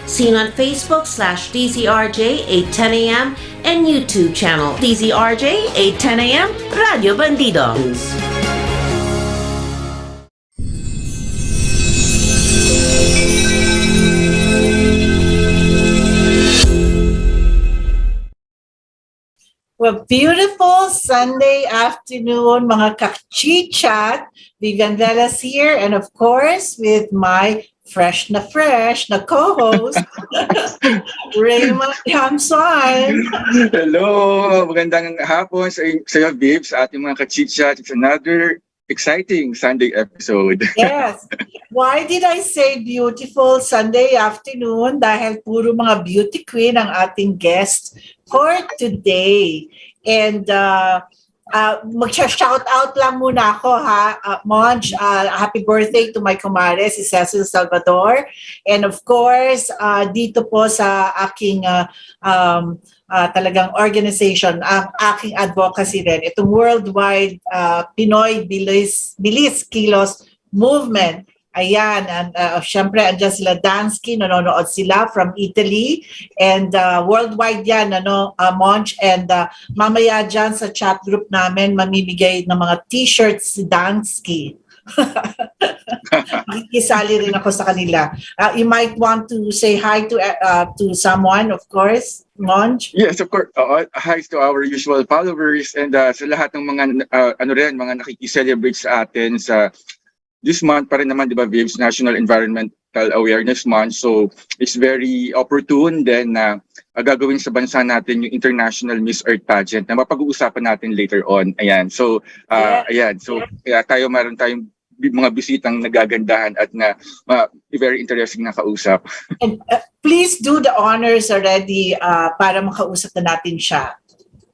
Seen on Facebook/DZRJ 810 AM and YouTube channel DZRJ 810 AM Radio Bandidos. Well, beautiful Sunday afternoon, mga ka-chit-chat. Vivian Velez here, and of course, with my fresh na co-host, Raymond Diamzon. Hello! Magandang hapon sa iyo, Viv, sa ating mga ka-chit-chat. It's another exciting Sunday episode. Yes. Why did I say beautiful Sunday afternoon? Dahil puro mga beauty queen ang ating guest for today. And mag-shout out lang muna ako ha. Monj, happy birthday to my kumare, si Cecil Salvador. And of course, dito po sa aking talagang organization, ang aking advocacy rin, itong worldwide Pinoy Bilis Kilos Movement. Ayan, and syempre andyan sila Dansky, nanonood sila from Italy, and worldwide yan, Monch, and mamaya dyan sa chat group namin, mamimigay ng mga t-shirts si Dansky. Makikisali rin ako sa kanila. You might want to say hi to someone, of course, Monch. Yes, of course. Hi to our usual followers and sa lahat ng mga mga nakikiselebrate sa atin sa this month pa rin naman, di ba, Viv's National Environmental Awareness Month. So, it's very opportune then na gagawin sa bansa natin yung International Miss Earth Pageant na mapag-uusapan natin later on. Ayan. So, ayan. So, kaya meron tayong mga bisitang nagagandahan at na very interesting na kausap. And please do the honors already para makausap na natin siya.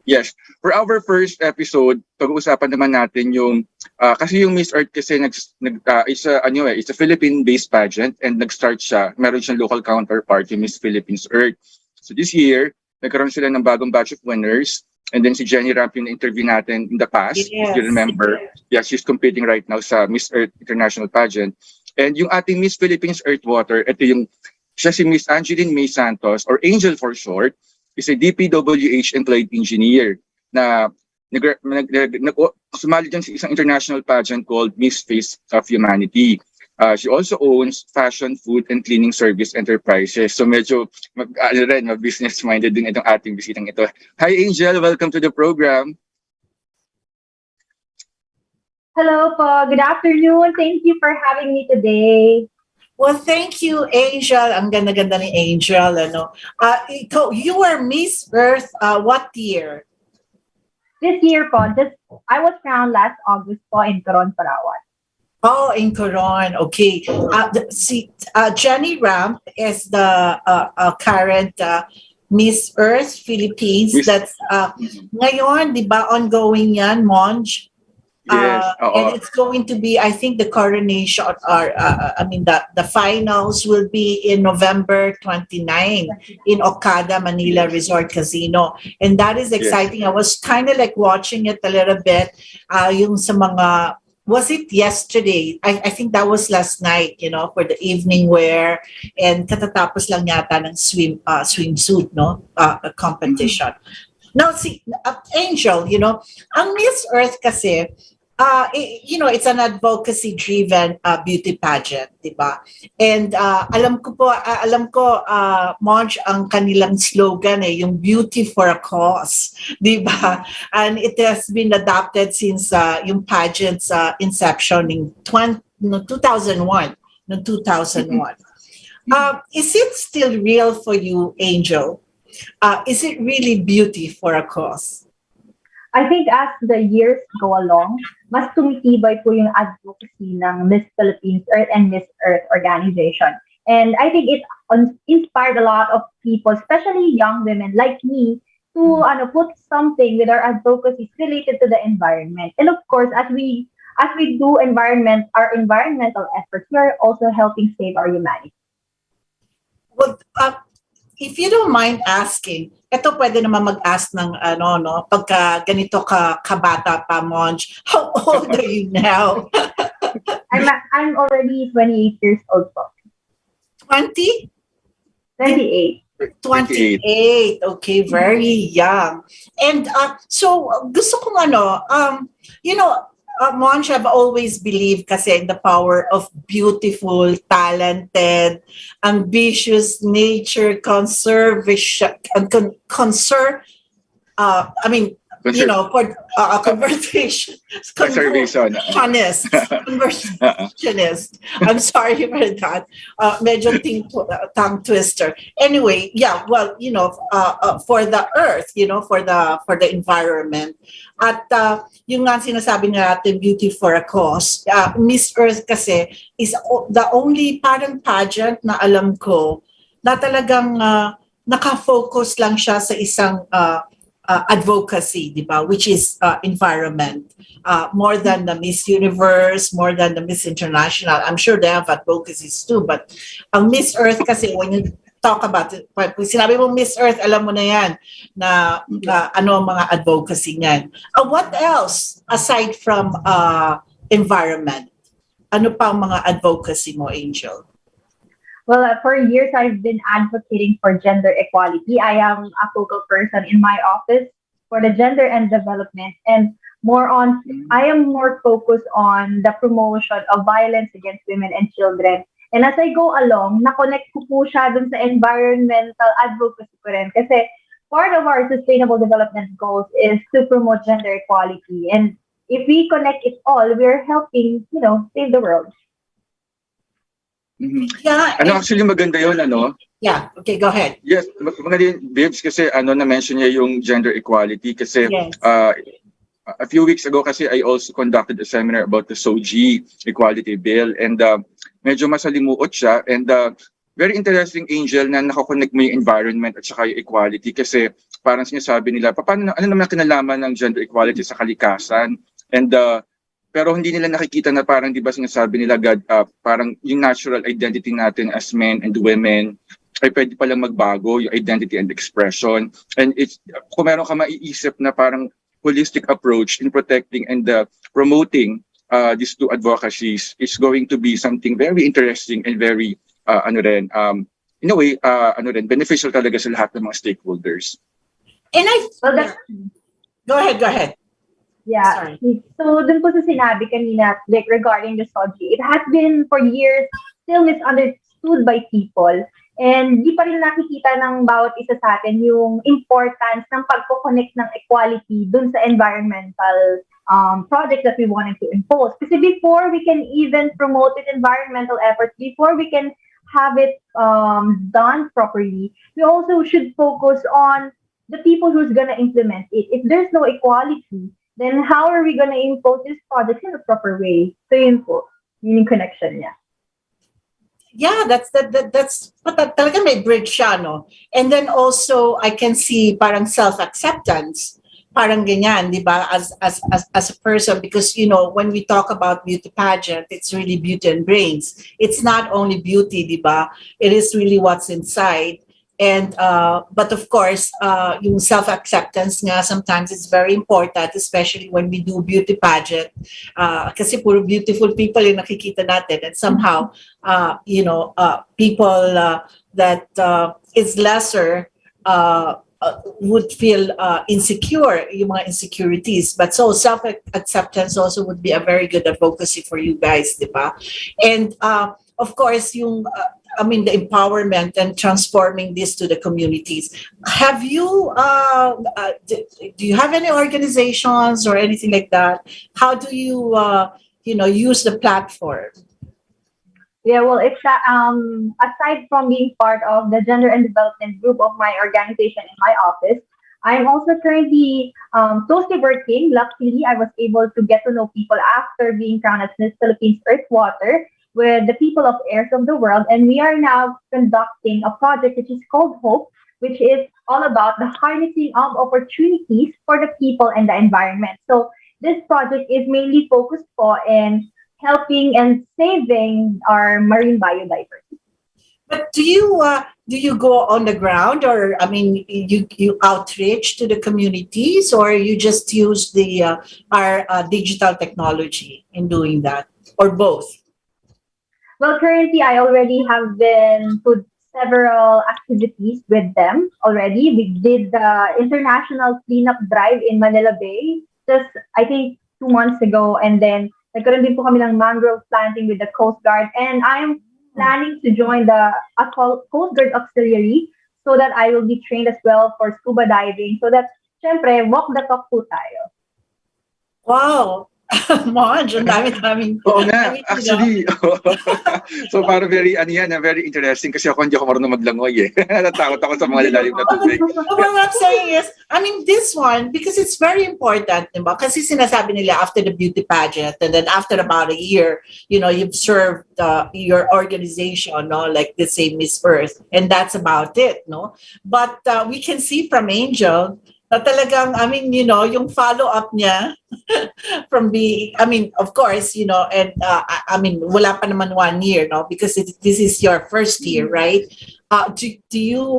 Yes. For our first episode, pag-uusapan naman natin yung kasi yung Miss Earth kasi it's a Philippine-based pageant and nag-start siya. Meron siyang local counterpart, yung Miss Philippines Earth. So this year, nagkaroon sila ng bagong batch of winners. And then si Jenny Ramp yung na-interview natin in the past, if you remember. Yeah, she's competing right now sa Miss Earth International Pageant. And yung ating Miss Philippines Earth Water, ito yung siya si Miss Angeline May Santos, or Angel for short, is a DPWH employed engineer na sumali dyan sa isang international pageant called Miss Face of Humanity. She also owns fashion, food, and cleaning service enterprises. So medyo business-minded din itong ating bisitang ito. Hi Angel, welcome to the program. Hello po, good afternoon. Thank you for having me today. Well, thank you, Angel. Ang ganda-ganda ni Angel. You were Miss Earth what year? This year po, I was crowned last August po in Coron, Palawan. Oh, in Coron. Okay. Jenny Ramp is the current Miss Earth Philippines. That's ngayon, di ba, ongoing yan, Monj? Yes. And it's going to be, I think, the coronation or the finals will be in November 29 in Okada, Manila Resort Casino, and that is exciting. Yes. I was kind of like watching it a little bit. Yung sa mga, was it yesterday? I think that was last night. For the evening wear, and katatapos lang yata ng swimsuit, competition. Now, see, Angel, ang Miss Earth kasi, it's an advocacy-driven beauty pageant, di ba? And alam ko, Monch, ang kanilang slogan yung beauty for a cause, di ba? And it has been adopted since yung pageant's inception in 2001. Is it still real for you, Angel? Is it really beauty for a cause? I think as the years go along, mas tumitibay po yung advocacy ng Miss Philippines Earth and Miss Earth organization. And I think it inspired a lot of people, especially young women like me, to put something with our advocacy related to the environment. And of course, as we do our environmental efforts, we are also helping save our humanity. Well, if you don't mind asking, ito pwede naman mag-ask ng pagka ganito kabata pa, Monj. How old are you now? I'm already 28 years old po. 20? 28. 28. Okay, very young. And so gusto kong you know, Monch, I've always believed kasi in the power of beautiful, talented, ambitious nature, conservation, I mean, you know, for conversation, Conservation. conversationist. I'm sorry for that. Medyo tongue twister. Anyway, yeah. Well, you know, for the earth, you know, for the environment, at yung nga sinasabi natin, beauty for a cause. Miss Earth kasi is the only parang pageant na alam ko na talagang nakafocus lang siya sa isang advocacy, di ba? Which is environment. More than the Miss Universe, more than the Miss International. I'm sure they have advocacies too, but ang Miss Earth kasi, when you talk about it, pag sinabi mo Miss Earth, alam mo na yan na ano ang mga advocacy niyan. What else aside from environment? Ano pa ang mga advocacy mo, Angel? Well, for years, I've been advocating for gender equality. I am a focal person in my office for the gender and development, and I am more focused on the promotion of violence against women and children. And as I go along, na-connect ko po siya dun sa environmental advocacy ko rin. Kasi part of our sustainable development goals is to promote gender equality. And if we connect it all, we're helping, you know, save the world. Yeah. Actually maganda yun, Yeah, okay, go ahead. Yes, maganda yun, Bibs, kasi na-mention niya yung gender equality kasi Yes. A few weeks ago kasi I also conducted a seminar about the SOGI Equality Bill, and medyo masalimuot siya, and very interesting, Angel, na nakakonect mo yung environment at saka yung equality kasi parang sinasabi nila, ano naman kinalaman ng gender equality sa kalikasan, and pero hindi nila nakikita na parang, di ba sinasabi nila, parang yung natural identity natin as men and women ay pwede palang magbago, yung identity and expression. And kung meron ka maiisip na parang holistic approach in protecting and promoting these two advocacies, is going to be something very interesting and very, in a way, beneficial talaga sa lahat ng mga stakeholders. And go ahead. Yeah. Sorry. So, dun po sa sinabi kanina, like regarding the SOGI, it has been for years still misunderstood by people. And di pa rin nakikita ng bawat isa sa atin yung importance ng pagko-connect ng equality dun sa environmental project that we wanted to impose. Kasi before we can even promote it, environmental efforts, before we can have it done properly, we also should focus on the people who's gonna implement it. If there's no equality, then how are we gonna impose this project in a proper way? So yun po, yun yung connection niya. Yeah, that's talaga may bridge siya, no? And then also I can see parang self-acceptance, parang ganyan, di ba? As a person, because you know, when we talk about beauty pageant, it's really beauty and brains. It's not only beauty, di ba? It is really what's inside. And but of course, yung self-acceptance nga sometimes is very important, especially when we do beauty pageant. Kasi puro beautiful people yung nakikita natin, and somehow, people that is lesser would feel insecure, yung mga insecurities. But so self-acceptance also would be a very good advocacy for you guys, di ba? And of course, yung the empowerment and transforming this to the communities. Have you, do you have any organizations or anything like that? How do you, use the platform? Yeah, well, it's aside from being part of the gender and development group of my organization in my office, I'm also currently closely working. Luckily, I was able to get to know people after being crowned as Miss Philippines Earth Water with the people of Heirs of the World, and we are now conducting a project which is called Hope, which is all about the harnessing of opportunities for the people and the environment. So this project is mainly focused in helping and saving our marine biodiversity. But do you go on the ground, or you outreach to the communities, or you just use our digital technology in doing that, or both? Well, currently I already have been to several activities with them already. We did the international cleanup drive in Manila Bay just, I think, 2 months ago. And then, nagkaroon din po kami ng mangrove planting with the Coast Guard. And I'm planning to join the Coast Guard Auxiliary so that I will be trained as well for scuba diving. So that, syempre, walk the talk po tayo. Wow. Monj, ang dami-daming. Oo nga, actually. So parang very, very interesting kasi hindi ako marunong maglangoy eh. Natatakot ako sa mga lilalim na tubig. What I'm saying is, I mean, this one, because it's very important, diba? Kasi sinasabi nila after the beauty pageant and then after about a year, you've served your organization, no? Like the same Miss Earth, and that's about it, no? But we can see from Angel na talagang, I mean, yung follow-up niya from of course, and I mean, wala pa naman 1 year, no? Because this is your first year, right? Do you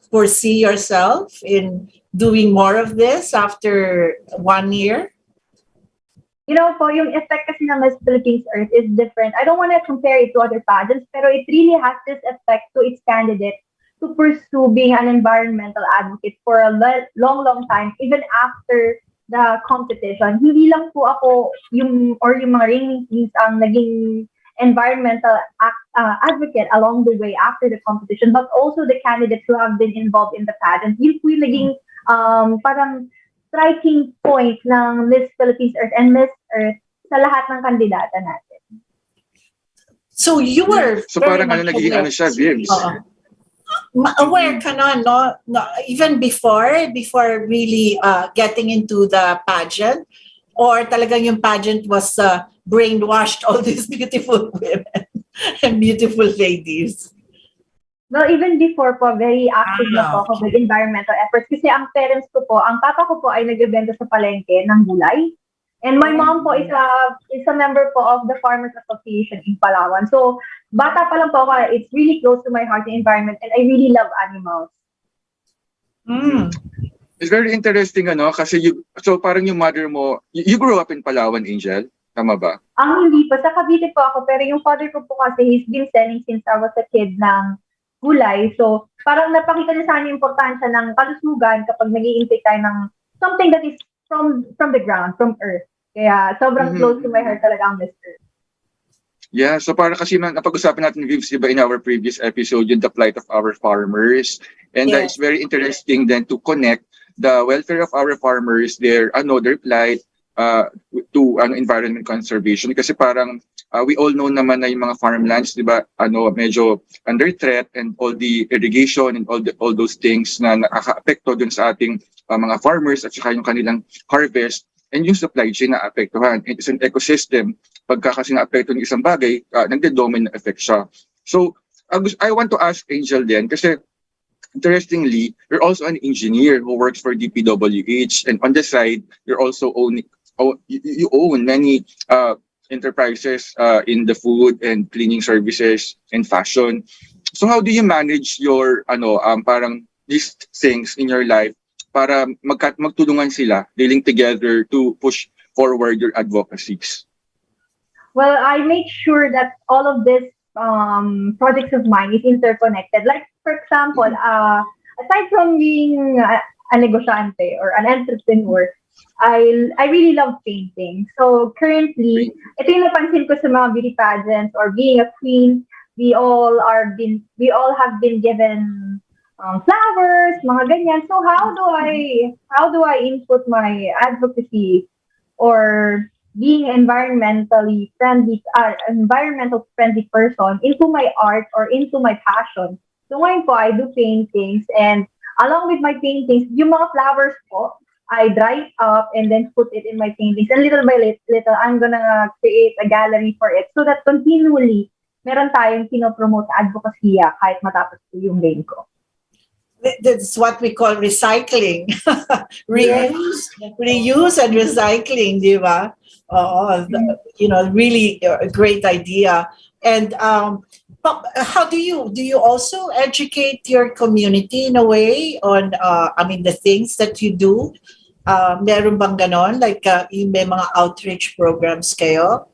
foresee yourself in doing more of this after 1 year? Po, yung effect kasi ng Miss Philippines Earth is different. I don't want to compare it to other pageants, pero it really has this effect to its candidate to pursue being an environmental advocate for a long, long time, even after the competition. Hindi lang po ako yung mga reigning queens ang naging environmental advocate along the way after the competition, but also the candidates who have been involved in the pageant. Yun po yung naging parang striking point ng Miss Philippines Earth and Miss Earth sa lahat ng kandidata natin. So you were parang naging siya, Vims. Aware ka na, no? Even before really getting into the pageant, or talagang yung pageant was brainwashed all these beautiful women and beautiful ladies? Well, even before po, very active na po ako with environmental efforts. Kasi ang parents ko po, ang papa ko po ay nagbebenta sa palengke ng gulay. And my mom po is a member po of the Farmers Association in Palawan. So, bata pa lang po ako, it's really close to my heart, the environment, and I really love animals. It's very interesting, kasi so parang yung mother mo, you grew up in Palawan, Angel? Tama ba? Hindi pa. Sa Cavite po ako, pero yung father ko po kasi, he's been selling since I was a kid ng gulay. So, parang napakita niya sa akin yung importansya ng kalusugan kapag nag-i-intake tayo ng something that is from the ground, from earth. Kaya sobrang close to my heart talaga ang Miss Earth. Yeah, so para kasi napag-usapan natin, Vivs, diba, in our previous episode, yung the plight of our farmers. And it's very interesting then to connect the welfare of our farmers, their plight to environment conservation. Kasi parang we all know naman na yung mga farmlands, diba, medyo under threat, and all the irrigation and all those things na nakaka-apekto dun sa ating mga farmers at saka yung kanilang harvest. And yung supply chain na apektuhan. It's an ecosystem. Pagka kasi na-apekto ng isang bagay, nagde-domino effect siya. So, I want to ask Angel then, kasi interestingly, you're also an engineer who works for DPWH, and on the side, you're also you own many enterprises in the food and cleaning services and fashion. So how do you manage your parang these things in your life para magtulungan sila, dealing together to push forward your advocacies? Well, I make sure that all of these projects of mine is interconnected. Like, for example, aside from being a negosyante or an entrepreneur, I really love painting. So currently, ito yung napansin ko sa mga beauty pageants or being a queen, we all have been given flowers, mga ganyan. So how do I input my advocacy or being environmental friendly person into my art or into my passion? So ngayon po, I do paintings, and along with my paintings, yung mga flowers po, I dry it up and then put it in my paintings. And little by little, I'm gonna create a gallery for it so that continually, meron tayong pinopromote advocacy kahit matapos po yung lane ko. That's what we call recycling. Reuse and recycling, di ba? Really a great idea. And how do you also educate your community in a way on the things that you do? Meron bang ganon? Like may mga outreach programs kayo?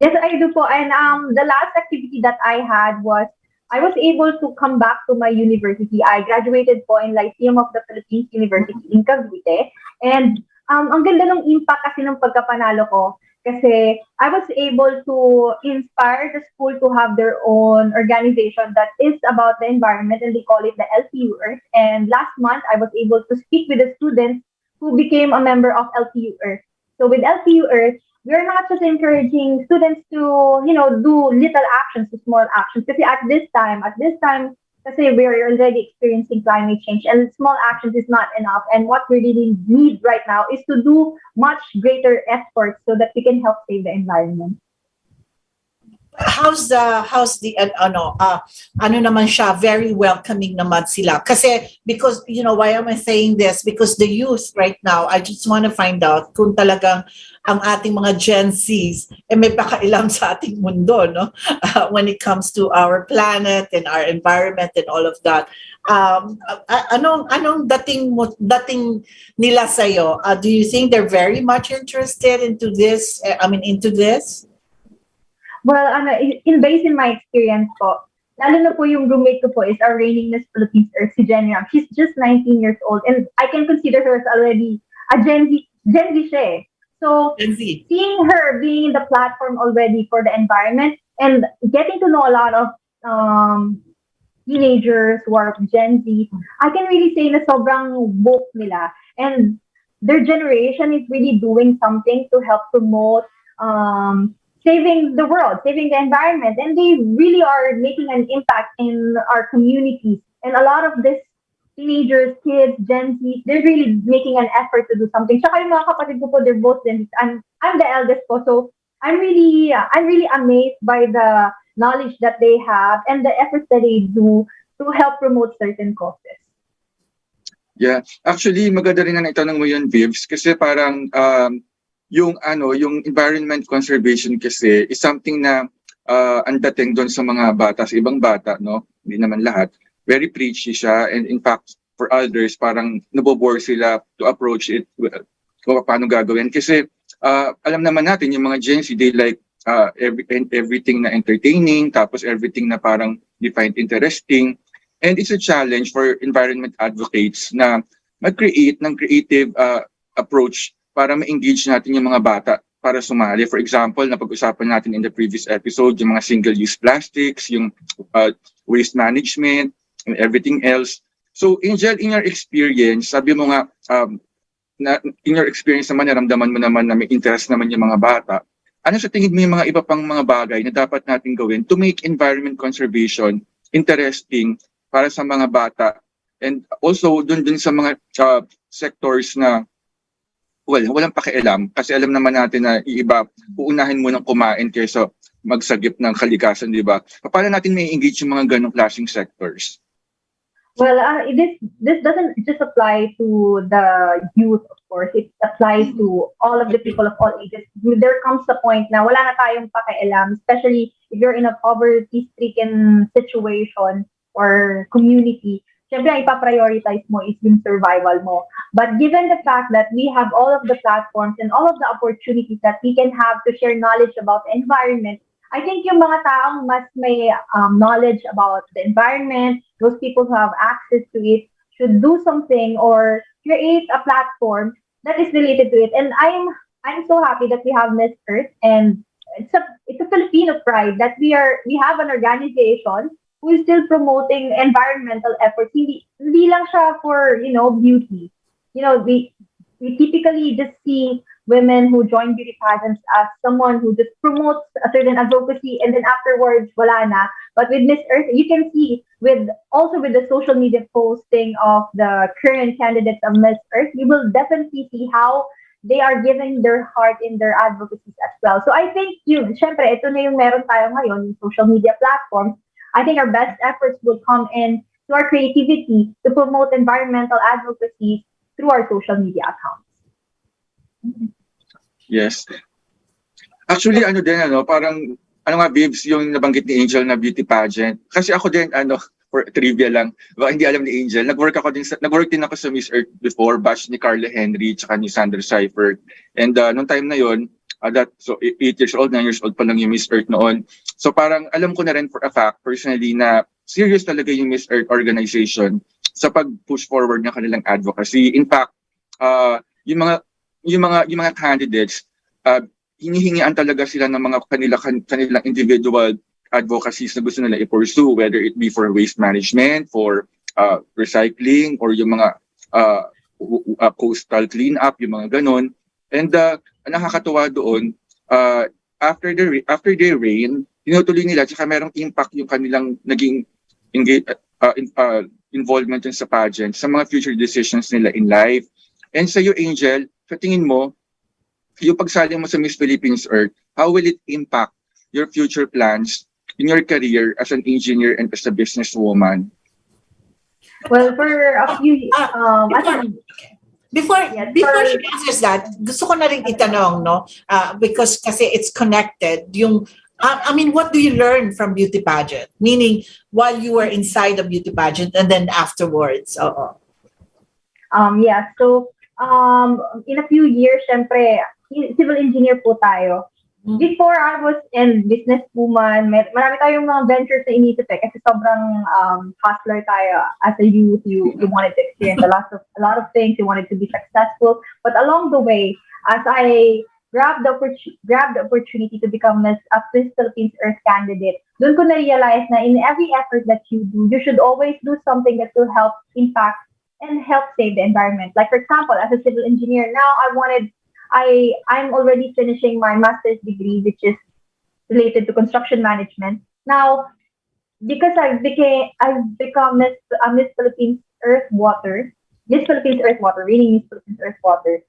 Yes, I do po. And the last activity that I had was I was able to come back to my university. I graduated po in Lyceum of the Philippines University in Cavite. And ang ganda ng impact kasi ng pagkapanalo ko kasi I was able to inspire the school to have their own organization that is about the environment, and they call it the LPU Earth. And last month, I was able to speak with the students who became a member of LPU Earth. So with LPU Earth, we're not just encouraging students to, do little actions to small actions. Kasi at this time, kasi we're already experiencing climate change and small actions is not enough. And what we really need right now is to do much greater efforts so that we can help save the environment. How's the ano naman siya, very welcoming naman sila kasi because why am I saying this, because the youth right now, I just want to find out kung talagang ang ating mga Gen Zs may pakailam sa ating mundo, no, when it comes to our planet and our environment and all of that. Anong dating nila sa'yo? Do you think they're very much interested into this? Into this? Well, based in my experience po, lalo na po yung roommate ko po is our reigning Miss Philippines Earth, si Jen Ram. She's just 19 years old, and I can consider her as already a Gen Z siya eh. So, seeing her being in the platform already for the environment and getting to know a lot of teenagers who are Gen Z, I can really say na sobrang woke nila. And their generation is really doing something to help promote saving the world, saving the environment, and they really are making an impact in our communities. And a lot of these teenagers, kids, Gen Z, they're really making an effort to do something. Tsaka yung mga kapatid ko po, they're both Gen Z. I'm the eldest po, so I'm really amazed by the knowledge that they have and the efforts that they do to help promote certain causes. Yeah, actually maganda rin na itanong mo yun, Vivs, kasi parang yung environment conservation kasi is something na ang dating doon sa mga bata, sa ibang bata, no? Hindi naman lahat. Very preachy siya, and in fact, for others, parang nabobore sila to approach it kung paano gagawin. Kasi alam naman natin, yung mga Gen Z, they like everything na entertaining, tapos everything na parang they find interesting. And it's a challenge for environment advocates na mag-create ng creative approach para ma-engage natin yung mga bata para sumali. For example, napag-usapan natin in the previous episode, yung mga single-use plastics, yung waste management, and everything else. So, Angel, in your experience, sabi mo nga, in your experience naman, naramdaman mo naman na may interest naman yung mga bata. Ano sa tingin mo yung mga iba pang mga bagay na dapat natin gawin to make environment conservation interesting para sa mga bata? And also, dun sa mga sectors na walang pakialam, kasi alam naman natin na iba, uunahin mo ng kumain kaysa magsagip ng kalikasan, di ba? Paano natin may engage yung mga ganong klaseng sectors? Well, this doesn't just apply to the youth, of course. It applies to all of the people of all ages. There comes a point na wala na tayong pakialam, especially if you're in a poverty-stricken situation or community. Siyempre, ang ipaprioritize mo is yung survival mo. But given the fact that we have all of the platforms and all of the opportunities that we can have to share knowledge about the environment, I think yung mga taong mas may knowledge about the environment, those people who have access to it, should do something or create a platform that is related to it. And I'm so happy that we have Miss Earth, and it's a Filipino pride that we have an organization who is still promoting environmental efforts. Hindi lang siya for, beauty. We typically just see women who join beauty pageants as someone who just promotes a certain advocacy and then afterwards, wala na. But with Miss Earth, you can see with the social media posting of the current candidates of Miss Earth, you will definitely see how they are giving their heart in their advocacies as well. So I think syempre, ito na yung meron tayo ngayon, yung social media platforms. I think our best efforts will come in to our creativity to promote environmental advocacy through our social media accounts. Yes. Actually, parang, Bibs, yung nabanggit ni Angel na beauty pageant. Kasi ako din, for trivia lang, baka hindi alam ni Angel, nag-work din ako sa Miss Earth before, batch ni Carla Henry, tsaka ni Sander Seifert. And nung time na yon, So 8 years old, 9 years old pa lang yung Miss Earth noon. So parang alam ko na rin for a fact personally na serious talaga yung Miss Earth organization sa pag-push forward ng kanilang advocacy. In fact, yung mga candidates, hinihingian talaga sila ng mga kanilang individual advocacies na gusto nila i-pursue, whether it be for waste management, for recycling, or yung mga coastal cleanup, yung mga ganon. And nakakatuwa doon, after the rain, tinutuloy nila, tsaka merong impact yung kanilang naging involvement sa pageant, sa mga future decisions nila in life. And sa iyo, Angel, sa tingin mo, yung pagsali mo sa Miss Philippines Earth, how will it impact your future plans in your career as an engineer and as a businesswoman? Well, for a few, Before she answers that, gusto ko na rin itanong, no? Because kasi it's connected. I mean, what do you learn from beauty pageant? Meaning, while you were inside the beauty pageant and then afterwards. Yeah. So, in a few years, syempre, civil engineer po tayo. Before I was in businesswoman, marami tayong mga ventures na inisip kasi sobrang hustler tayo as a youth. You wanted to experience a lot of things. You wanted to be successful. But along the way, as I grabbed the opportunity to become a Miss Philippines Earth candidate, doon ko na-realize na in every effort that you do, you should always do something that will help impact and help save the environment. Like for example, as a civil engineer, now I'm already finishing my master's degree, which is related to construction management. Now, because I've become Miss Philippines Earth Water, meaning Miss Philippines Earth Water,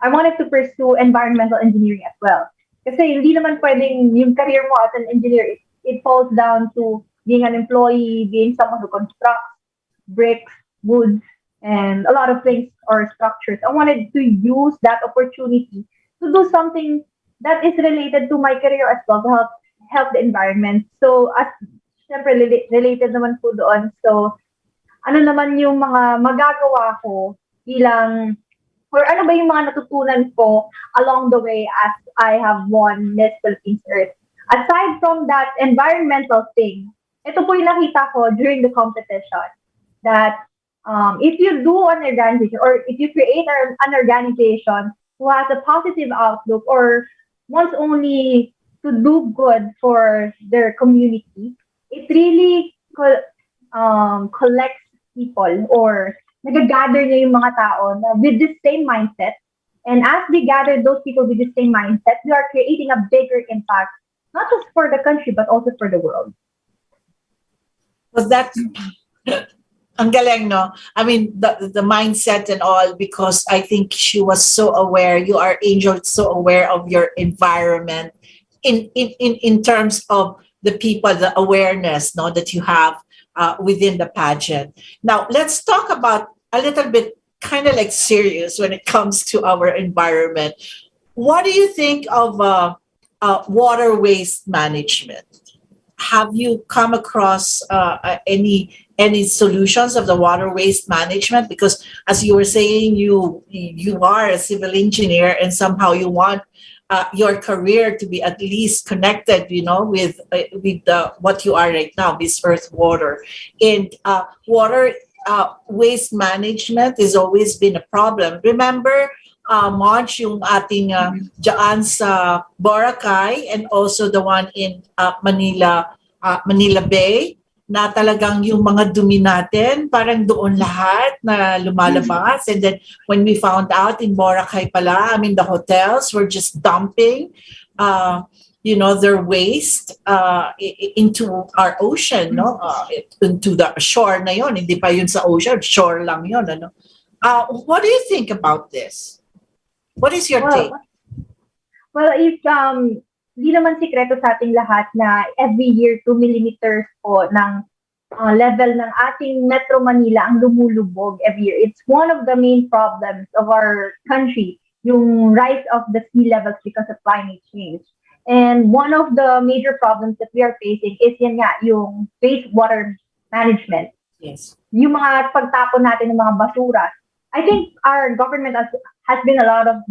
I wanted to pursue environmental engineering as well. Kasi hindi naman pwedeng yung career mo as an engineer, it falls down to being an employee, being someone who constructs bricks, woods, and a lot of things or structures. I wanted to use that opportunity to do something that is related to my career as well, to help the environment. So, as syempre related naman po doon. So, ano naman yung mga magagawa ko bilang, or ano ba yung mga natutunan ko along the way as I have won Miss Philippines Earth. Aside from that environmental thing, ito po yung nakita ko during the competition that if you do an organization or if you create an organization who has a positive outlook or wants only to do good for their community, it really collects people or nag-gather niya yung mga tao na with the same mindset. And as they gather those people with the same mindset, we are creating a bigger impact, not just for the country, but also for the world. Was that... Ang galing, no? I mean, the mindset and all, because I think she was so aware. You are, Angel, so aware of your environment in terms of the people, the awareness, no, that you have within the pageant. Now, let's talk about a little bit kind of like serious when it comes to our environment. What do you think of water waste management? Have you come across any solutions of the water waste management? Because as you were saying, you are a civil engineer and somehow you want your career to be at least connected, with what you are right now, this Earth Water. And water waste management has always been a problem. Remember, March, yung ating dyan sa Boracay and also the one in Manila Bay, na talagang yung mga dumi natin, parang doon lahat na lumalabas. And then when we found out in Boracay pala, I mean, the hotels were just dumping, their waste into our ocean, no? Into the shore na yon, hindi pa yun sa ocean, shore lang yon, ano? What do you think about this? What is your take? Well, if di naman sikreto sa ating lahat na every year 2 millimeters po ng level ng ating Metro Manila ang lumulubog every year. It's one of the main problems of our country, yung rise of the sea levels because of climate change. And one of the major problems that we are facing is yung wastewater management. Yes. Yung mga pagtapon natin ng mga basura. I think our government has been a lot of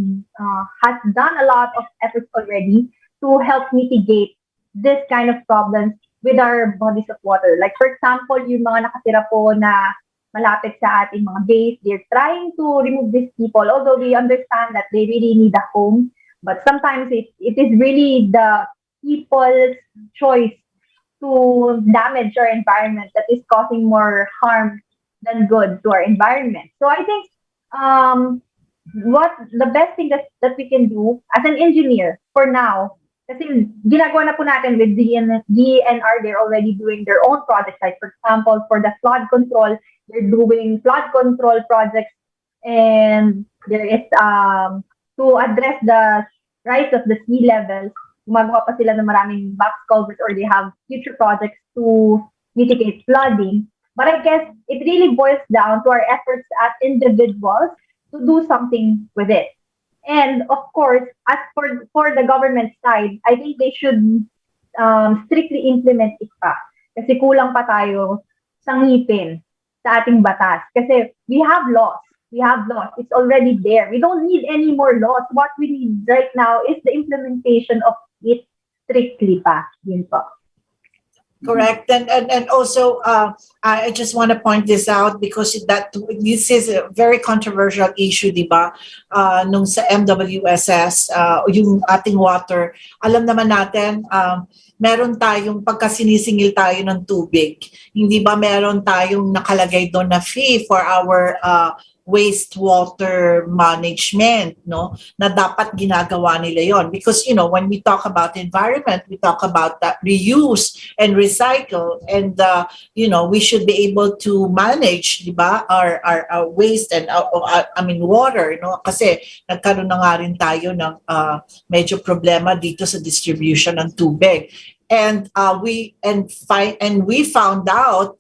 has done a lot of efforts already to help mitigate this kind of problems with our bodies of water. Like for example, yung mga nakatira po na malapit sa ating mga base, they're trying to remove these people. Although we understand that they really need a home, but sometimes it is really the people's choice to damage our environment that is causing more harm than good to our environment. So I think um, what the best thing that we can do as an engineer for now, kasi ginagawa na po natin with DNR, they're already doing their own projects. Like for example, for the flood control, they're doing flood control projects, and there is to address the rise of the sea levels, gumagawa pa sila ng maraming box culverts, or they have future projects to mitigate flooding. But I guess it really boils down to our efforts as individuals to do something with it. And of course, as for the government side, I think they should strictly implement it pa. Kasi kulang pa tayo sa ngipin sa ating batas. Kasi we have laws. We have laws. It's already there. We don't need any more laws. What we need right now is the implementation of it strictly pa. Yun po. Correct. And also, I just want to point this out because this is a very controversial issue, di ba? Nung sa MWSS, yung ating water, alam naman natin, meron tayong pagkasinisingil tayo ng tubig. Hindi ba meron tayong nakalagay doon na fee for our wastewater management, no? Na dapat ginagawa nila yon, because when we talk about environment, we talk about that reuse and recycle, and we should be able to manage, di ba, our waste and water, no? Kasi nagkaroon na nga rin tayo ng medyo problema dito sa distribution ng tubig, and we found out,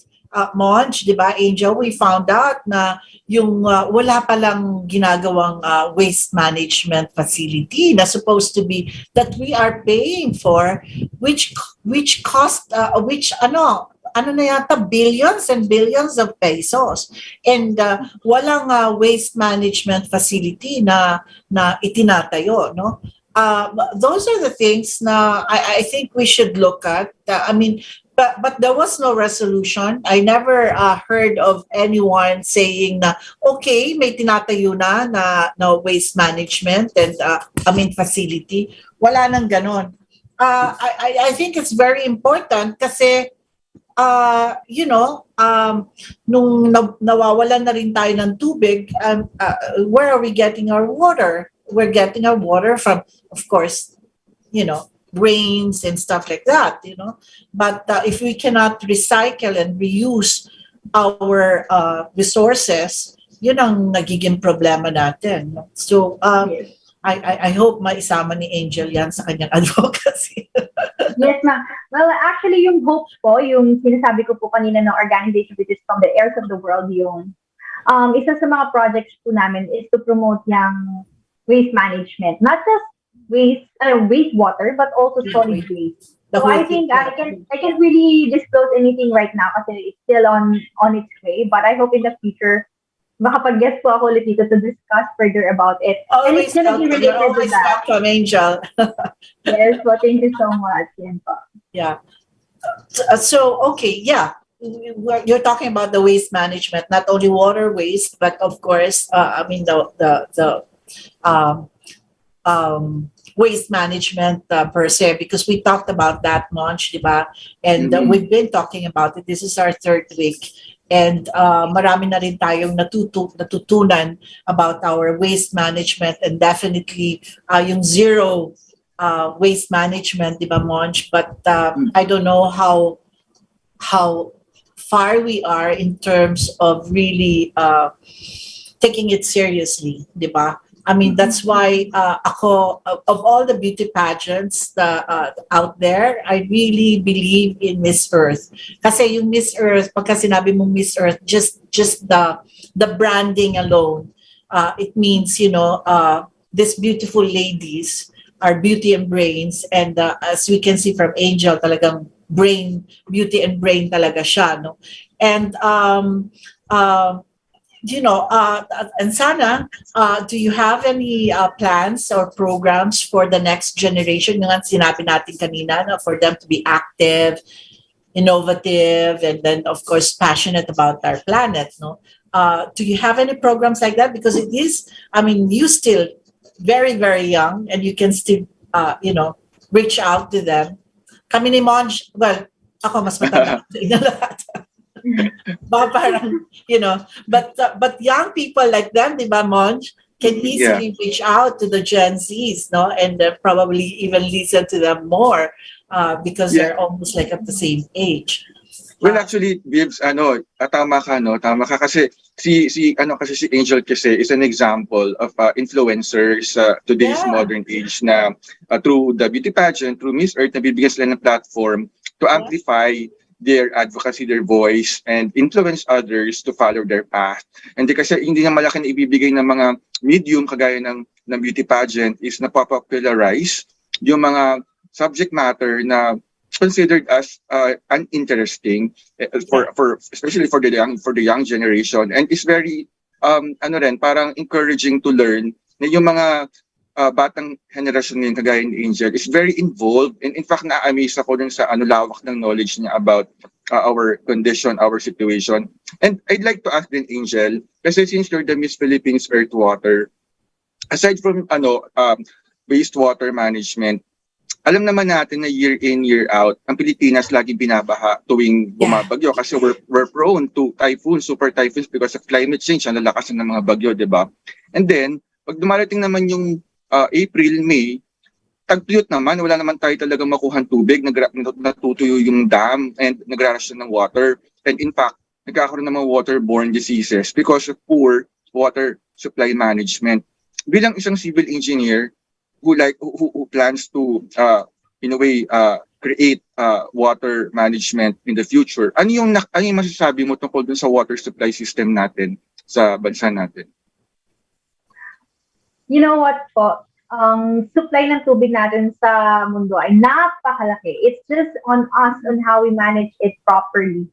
Monch, di ba, Angel, we found out na yung wala palang ginagawang waste management facility na supposed to be that we are paying for, which cost na yata billions and billions of pesos, and walang waste management facility na itinatayo, no? Those are the things na I think we should look at. But there was no resolution. I never heard of anyone saying na, okay, may tinatayo na waste management and facility. Wala nang ganon. I think it's very important kasi nung nawawalan na rin tayo ng tubig, where are we getting our water? We're getting our water from, of course, rains and stuff like that, But if we cannot recycle and reuse our resources, yun ang nagiging problema natin. So, yes. I hope maisama ni Angel yan sa kanyang advocacy. Yes, ma'am. Well, actually, yung hope ko, yung sinasabi ko po kanina ng organization which is From the Heirs of the World, yung isa sa mga projects po namin is to promote yung waste management. Not just wastewater, but also solid waste. So I think I can't really disclose anything right now kasi it's still on its way. But I hope in the future, makapag-guest po ako ulit dito to discuss further about it. And it's gonna be related to that. Welcome, Angel. Yes, well, thank you so much. Yan po. Yeah. So okay, yeah. You're talking about the waste management, not only water waste, but of course, the waste management per se, because we talked about that much, diba? And we've been talking about it. This is our third week. And marami na rin tayong natutunan about our waste management, and definitely yung zero waste management, diba, Monch? But I don't know how far we are in terms of really taking it seriously, diba? That's why ako, of all the beauty pageants out there, I really believe in Miss Earth. Kasi yung Miss Earth, pagka sinabi mong Miss Earth, just the branding alone, it means, these beautiful ladies are beauty and brains. And as we can see from Angel, talagang beauty and brain talaga siya, no? And And sana, do you have any plans or programs for the next generation? Yung nga sinabi natin kanina, no, for them to be active, innovative, and then of course passionate about our planet. No, do you have any programs like that? Because it is, I mean, you still very very young, and you can still, reach out to them. Kami ni Monj, well, ako mas matanda sa inyo lahat. Parang, but young people like them, di ba, Monj, can easily reach out to the Gen Zs, no, and probably even listen to them more because they're almost like at the same age. Well, actually, Bibs, tama ka, no? Tama ka kasi si Angel kasi is an example of influencers today's modern age na through the beauty pageant, through Miss Earth, nabibigyan sila ng platform to amplify their advocacy, their voice, and influence others to follow their path. And kasi hindi na malaki na ibibigay ng mga medium kagaya ng beauty pageant is napopularize yung mga subject matter na considered as uninteresting for especially for the young generation, and it's very parang encouraging to learn na yung mga batang henerasyon ngayon kagaya ni Angel is very involved, and in fact na-amaze ako dun sa lawak ng knowledge niya about our condition, our situation. And I'd like to ask din Angel, kasi since you're the Miss Philippines Earth Water, aside from wastewater management, alam naman natin na year in, year out, ang Pilipinas lagi binabaha tuwing bumabagyo kasi we're prone to typhoons, super typhoons because of climate change, ang lalakasan ng mga bagyo, di ba? And then, pag dumarating naman yung April, May, tagtuyot naman, wala naman tayo talaga makuhan tubig, natutuyo yung dam and nagrarasyon ng water. And in fact, nagkakaroon ng mga waterborne diseases because of poor water supply management. Bilang isang civil engineer, who plans to in a way create water management in the future, ano yung masasabi mo tungkol dun sa water supply system natin sa bansa natin? You know what po, supply ng tubig natin sa mundo ay napakalaki. It's just on us on how we manage it properly.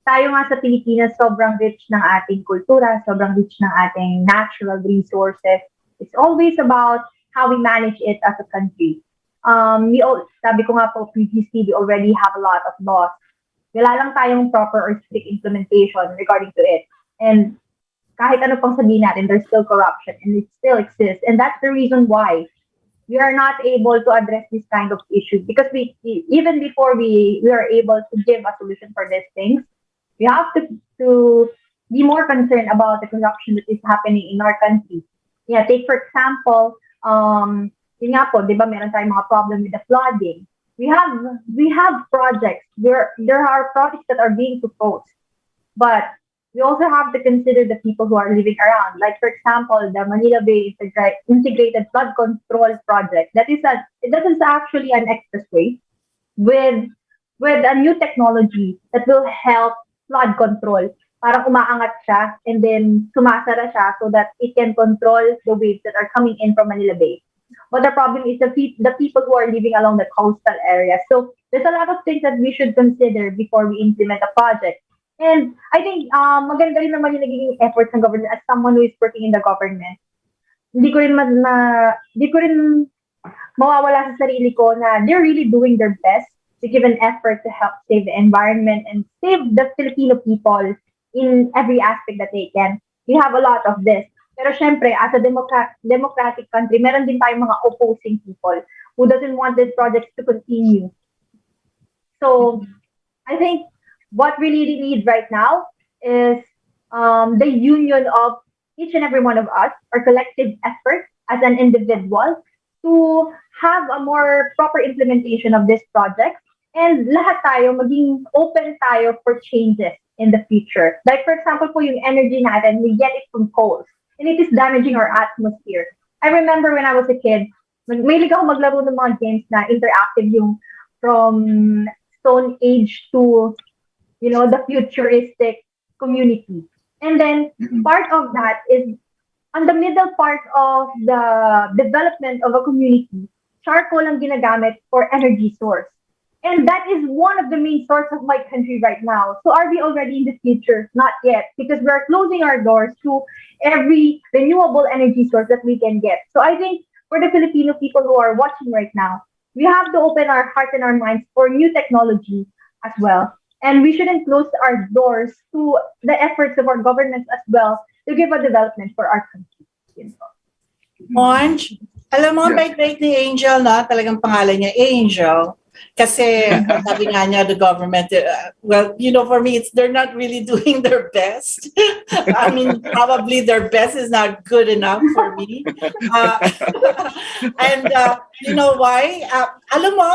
Tayo nga sa Pilipinas, sobrang rich ng ating kultura, sobrang rich ng ating natural resources. It's always about how we manage it as a country. Sabi ko nga po previously, we already have a lot of laws. Wala lang tayong proper or strict implementation regarding to it. And kahit ano pang sabihin natin, there's still corruption and it still exists. And that's the reason why we are not able to address this kind of issue. Because even before we are able to give a solution for these things, we have to be more concerned about the corruption that is happening in our country. Yeah, take for example, yun nga po, di ba, meron tayong mga problem with the flooding. We have projects. There are projects that are being proposed. But we also have to consider the people who are living around. Like, for example, the Manila Bay Integrated Flood Control Project. That is actually an expressway with a new technology that will help flood control. Parang umaangat siya and then sumasara siya so that it can control the waves that are coming in from Manila Bay. But the problem is the people who are living along the coastal area. So there's a lot of things that we should consider before we implement a project. And I think maganda rin naman yung nagiging efforts ng government as someone who is working in the government. Hindi ko rin mawawala sa sarili ko na they're really doing their best to give an effort to help save the environment and save the Filipino people in every aspect that they can. We have a lot of this. Pero syempre, as a democratic country, meron din tayong mga opposing people who doesn't want this project to continue. So, I think what we really need right now is the union of each and every one of us, our collective effort as an individual to have a more proper implementation of this project, and lahat tayo maging open tayo for changes in the future. Like for example po yung energy natin, we get it from coal and it is damaging our atmosphere. I remember when I was a kid, mahilig ako maglaro ng mga games na interactive, yung from Stone Age to the futuristic community. And then part of that is on the middle part of the development of a community, charcoal ang ginagamit for energy source. And that is one of the main sources of my country right now. So are we already in the future? Not yet, because we're closing our doors to every renewable energy source that we can get. So I think for the Filipino people who are watching right now, we have to open our hearts and our minds for new technology as well. And we shouldn't close our doors to the efforts of our governments as well to give a development for our country. You know. Monj, alam mo, Yeah. bait-bait ni Angel, no? Talagang pangalan niya, Angel. Kasi sabi nga niya, the government, well, you know, for me, they're not really doing their best. I mean, probably their best is not good enough for me. Uh, and you know why? Alam mo,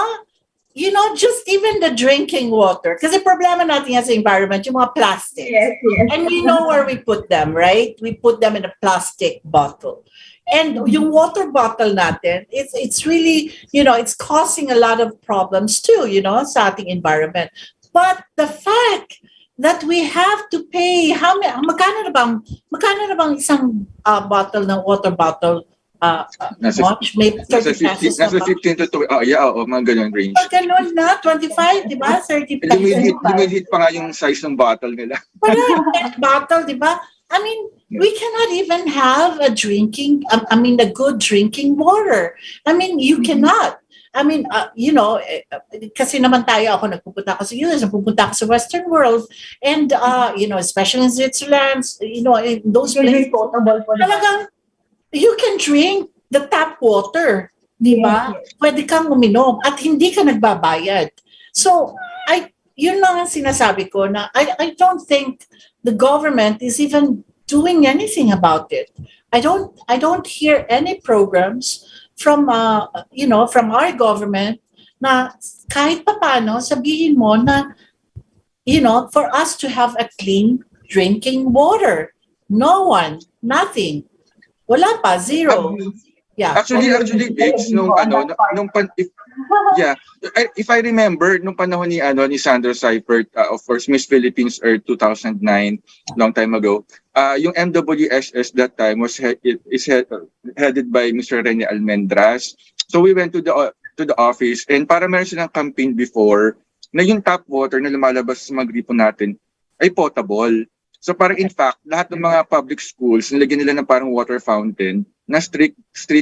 you know, just even the drinking water. Kasi problema natin yan sa environment, yung mga plastics. Yes, yes. And we know where we put them, right? We put them in a plastic bottle. And yung water bottle natin, it's really, you know, it's causing a lot of problems too, you know, sa ating environment. But the fact that we have to pay, magkano na bang isang bottle ng water bottle? Much? May 30 pesos na Nasa ba? 15 to, mga ganun range. Pag ganun na, 25, di ba? 30 pesos. Lumiliit pa nga yung size ng bottle nila. Parang pet bottle, di ba? I mean, we cannot even have a good drinking water. I mean, you cannot. I mean, you know, kasi naman tayo, nagpupunta ako sa US, nagpupunta ako sa Western world, and, you know, especially in Switzerland, you know, in those places, talagang, you can drink the tap water, di ba? Yes, yes. Pwede kang uminom at hindi ka nagbabayad. So, yun lang ang sinasabi ko na I don't think the government is even doing anything about it. I don't hear any programs from you know, from our government na kahit papaano sabihin mo na, you know, for us to have a clean drinking water. No one, nothing. Wala pa, zero. Yeah. Actually, Diggs, if I remember, nung panahon ni Sandra Seifert, of course, Miss Philippines Earth 2009, long time ago, yung MWSS that time is headed by Mr. Rene Almendras. So we went to the office, and para meron silang campaign before na yung tap water na lumalabas sa mga gripo natin ay potable. So parang in fact, lahat ng mga public schools, nilagyan nila ng parang water fountain na street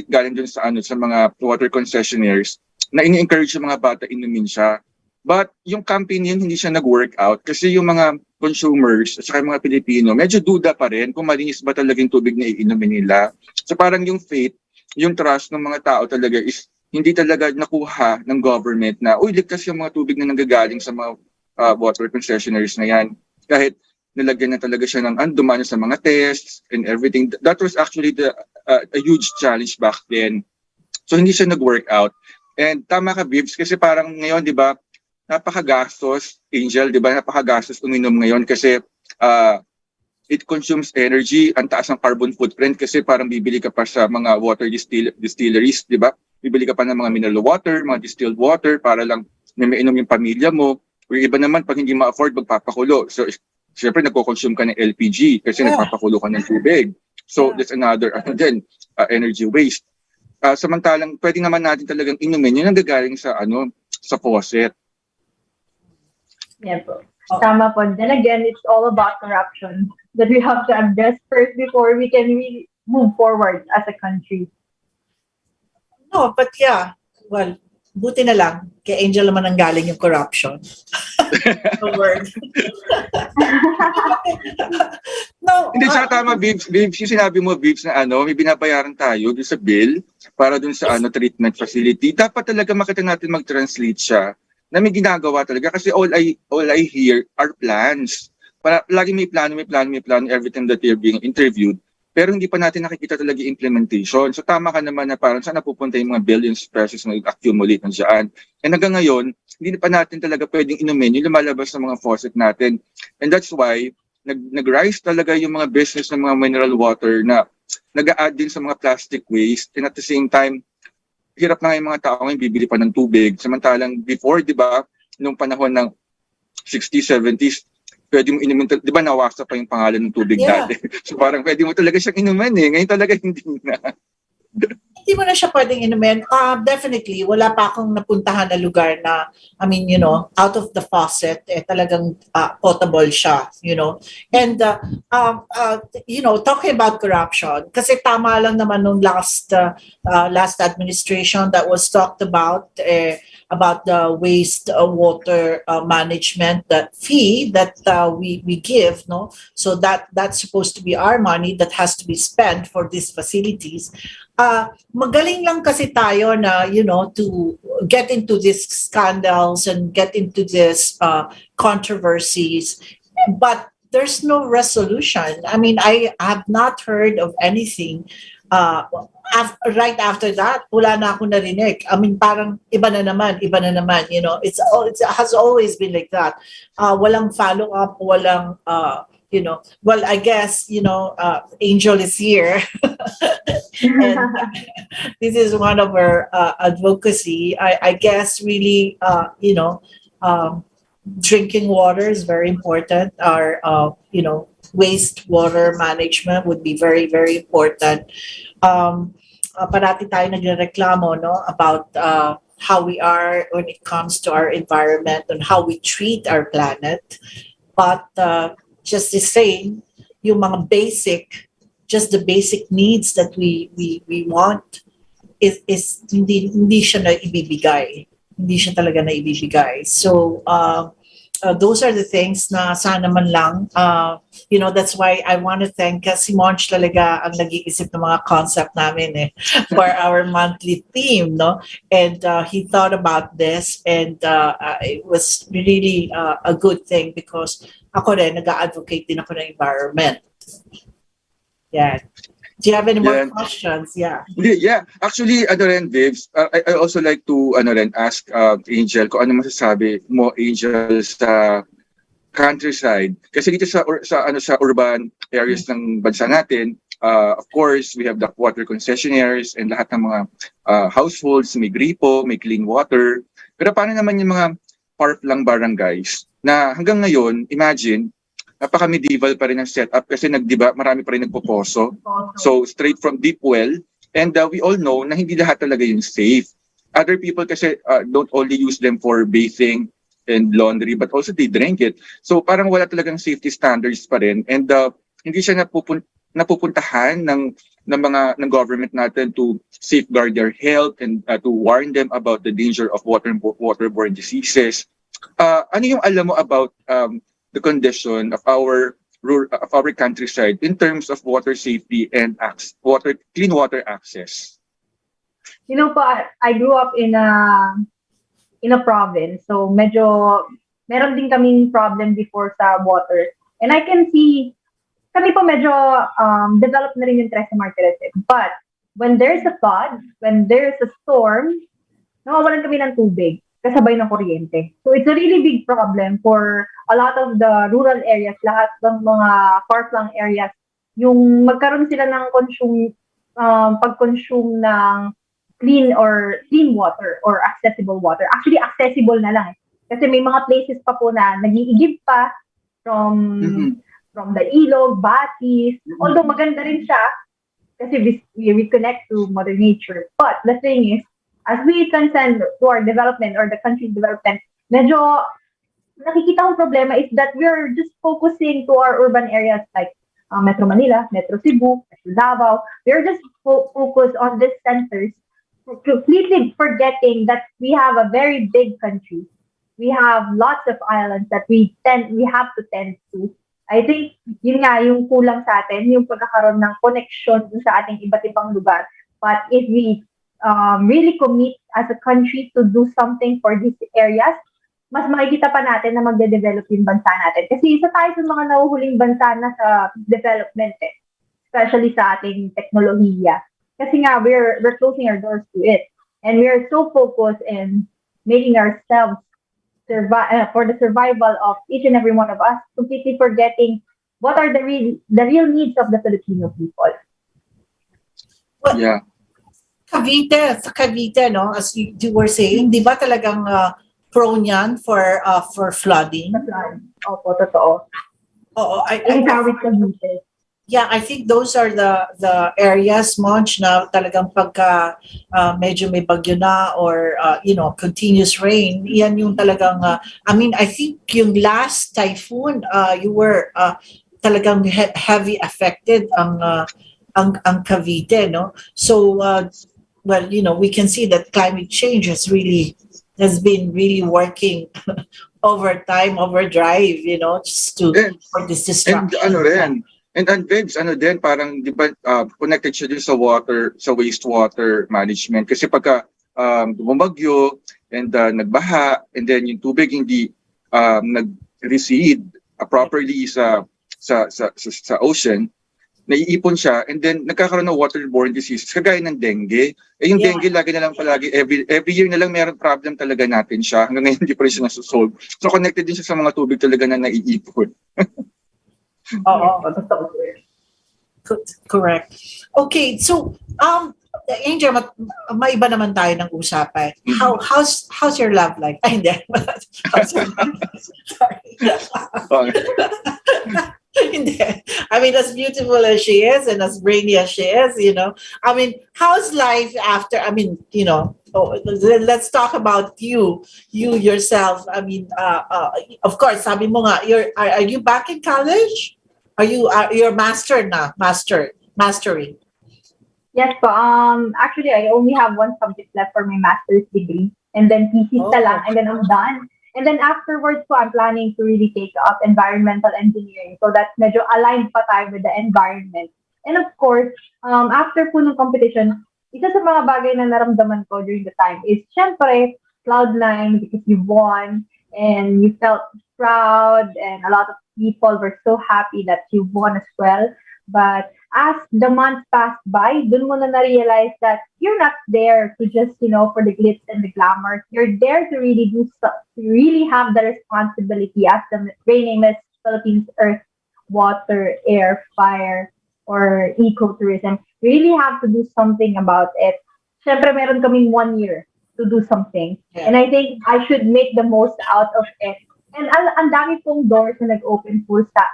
galing dun sa mga water concessionaires na ini-encourage yung mga bata inumin siya. But yung campaign yun, hindi siya nag-work out kasi yung mga consumers at saka yung mga Pilipino, medyo duda pa rin kung malinis ba talaga yung tubig na iinumin nila. So parang yung faith, yung trust ng mga tao talaga is hindi talaga nakuha ng government na, ligtas yung mga tubig na nanggagaling sa mga water concessionaires na yan. Kahit nilagyan na talaga siya ng dumaan sa mga tests and everything. That was actually a huge challenge back then. So hindi siya nag-work out. And tama ka, Bibs, kasi parang ngayon, di ba, napakagastos, Angel, di ba, napakagastos uminom ngayon kasi it consumes energy, ang taas ng carbon footprint kasi parang bibili ka pa sa mga water distilleries, di ba? Bibili ka pa ng mga mineral water, mga distilled water para lang may mainom yung pamilya mo. O iba naman, pag hindi ma-afford, magpapakulo. So, siyempre, nagko-consume ka ng LPG kasi nagpapakulo ka ng tubig. So, that's another, energy waste. Samantalang, pwede naman natin talagang inumin yun ang gagaling sa faucet. Yeah, po. Tama po. Then again, it's all about corruption that we have to address first before we can really move forward as a country. No, but yeah, well, buti na lang, kay Angel naman ang galing yung corruption. The word. No. Hindi siya tama, Bibs. Yung sinabi mo, Bibs, na may binabayaran tayo dun sa bill para dun sa treatment facility. Dapat talaga makita natin mag-translate siya na may ginagawa talaga kasi all I hear are plans. Lagi may plano every time that they're being interviewed. Pero hindi pa natin nakikita talaga yung implementation. So tama ka naman na parang saan napupunta yung mga billions pesos na accumulate nandiyan. And hanggang ngayon, hindi pa natin talaga pwedeng inumin yung lumalabas sa mga faucet natin. And that's why, nag-rise talaga yung mga business ng mga mineral water na nag-a-add din sa mga plastic waste. And at the same time, hirap na nga yung mga tao ngayon bibili pa ng tubig. Samantalang before, di ba, nung panahon ng 60s, 70s, pwede mo inumin, di ba nawasa pa yung pangalan ng tubig dati? So parang pwede mo talaga siyang inuman eh. Ngayon talaga hindi na. Hindi mo na siya pwedeng inumin. Definitely, wala pa akong napuntahan na lugar na, I mean, out of the faucet, talagang potable siya, And, talking about corruption, kasi tama lang naman nung last administration that was talked about the waste water management, that fee that we give, no? So that's supposed to be our money that has to be spent for these facilities. Magaling lang kasi tayo na, to get into these scandals and get into these controversies, but there's no resolution. I mean, I have not heard of anything. Right after that, wala na ako narinig. I mean, parang iba na naman. It has always been like that. Walang follow-up, walang, well, I guess, Angel is here. And this is one of our advocacy. I guess really, drinking water is very important. Our, wastewater management would be very, very important. Parati tayo nagreklamo, no, about how we are when it comes to our environment and how we treat our planet. But just the same, yung mga just the basic needs that we want is hindi siya na ibibigay. Hindi siya talaga na ibibigay. So those are the things na sana man lang, that's why I want to thank si Monch talaga ang nag-iisip ng mga concept namin for our monthly theme, no? And he thought about this, and it was really a good thing because ako rin, nag-advocate din ako ng environment. Yeah. Do you have any more questions? Yeah. Yeah. Actually, Vivs, I also like to ask Angel kung ano masasabi mo, Angel, sa countryside. Kasi dito sa urban areas ng bansa natin, of course, we have the water concessionaires and lahat ng mga households, may gripo, may clean water. Pero paano naman yung mga far-flung barangays na hanggang ngayon, imagine, napaka-medieval pa rin ang setup kasi marami pa rin nagpoposo. So straight from deep well. And we all know na hindi lahat talaga yung safe. Other people kasi don't only use them for bathing and laundry, but also they drink it. So parang wala talagang safety standards pa rin. And hindi siya napupuntahan ng government natin to safeguard their health and to warn them about the danger of waterborne diseases. Ano yung alam mo about the condition of our countryside in terms of water safety and clean water access? I grew up in a province, so medyo meron din kaming problem before sa water. And I can see kami po medyo developed na rin yung Tres Martires. But when there's a flood, when there's a storm, nawawalan kami ng tubig kasabay ng kuryente. So it's a really big problem for a lot of the rural areas, lahat ng mga far-flung areas, yung magkaroon sila ng pag-consume ng clean water or accessible water. Actually, accessible na lang. Kasi may mga places pa po na nag-iigib pa from the ilog, batis. Although maganda rin siya kasi we connect to Mother Nature. But the thing is, as we transcend to our development or the country's development, medyo nakikita kong problema is that we're just focusing to our urban areas like Metro Manila, Metro Cebu, Metro Davao. We're just focused on these centers, completely forgetting that we have a very big country. We have lots of islands that we have to tend to. I think yun nga yung kulang sa atin, yung pagkakaroon ng connection sa ating iba't ibang lugar. But if we really commit as a country to do something for these areas, mas makikita pa natin na magde-develop yung bansa natin. Kasi isa tayo sa mga nahuhuling bansa na sa development especially sa ating teknolohiya. Kasi nga, we're closing our doors to it. And we're so focused in making ourselves for the survival of each and every one of us, completely forgetting what are the real needs of the Filipino people. Well, yeah. Sa Cavite, no, as you were saying, di ba talagang prone yan for flooding? Opo, totoo. Oo, Cavite. Yeah, I think those are the areas, Monch, na talagang pagka medyo may bagyo na or continuous rain, yan yung talagang I mean, I think yung last typhoon, you were talagang heavy affected ang Cavite, no? So well, we can see that climate change has been really working overtime, overdrive, just And, for this and destruction. ano rin, and Vince, ano din, parang, di ba, connected siya din sa water, sa wastewater management. Kasi pagka bumagyo, and nagbaha, and then yung tubig hindi nag-recede properly sa ocean, naiipon siya, and then nagkakaroon ng waterborne diseases, kagaya ng dengue. Yung Yeah. dengue, lagi na lang palagi, every year na lang meron problem talaga natin siya. Hanggang ngayon, hindi pa rin siya nasusolve. So, connected din siya sa mga tubig talaga na naiipon. Oo. Totoo po yun. Correct. Okay, so Angel, maiba naman tayo ng usapan. How's your love life? Ay, hindi. How's your love life? Sorry. Hindi. I mean, as beautiful as she is and as brainy as she is, I mean, how's life after, I mean, let's talk about you yourself. I mean, of course, sabi mo nga, are you back in college? You're mastering? Yes po. Actually, I only have one subject left for my master's degree. And then thesis na lang. And then I'm done. And then afterwards po, I'm planning to really take up environmental engineering. So that's medyo aligned pa tayo with the environment. And of course, after po ng competition, isa sa mga bagay na naramdaman ko during the time is, syempre, cloud9 because you won and you felt proud and a lot of people were so happy that you won as well. But as the months passed by, dun mo na na-realize that you're not there to just, for the glitz and the glamour. You're there to really do stuff, to really have the responsibility as the reigning Miss Philippines Earth, Water, Air, Fire, or ecotourism. You really have to do something about it. Syempre, meron kaming 1 year to do something. Yeah. And I think I should make the most out of it. And ang dami pong doors na nag-open po sa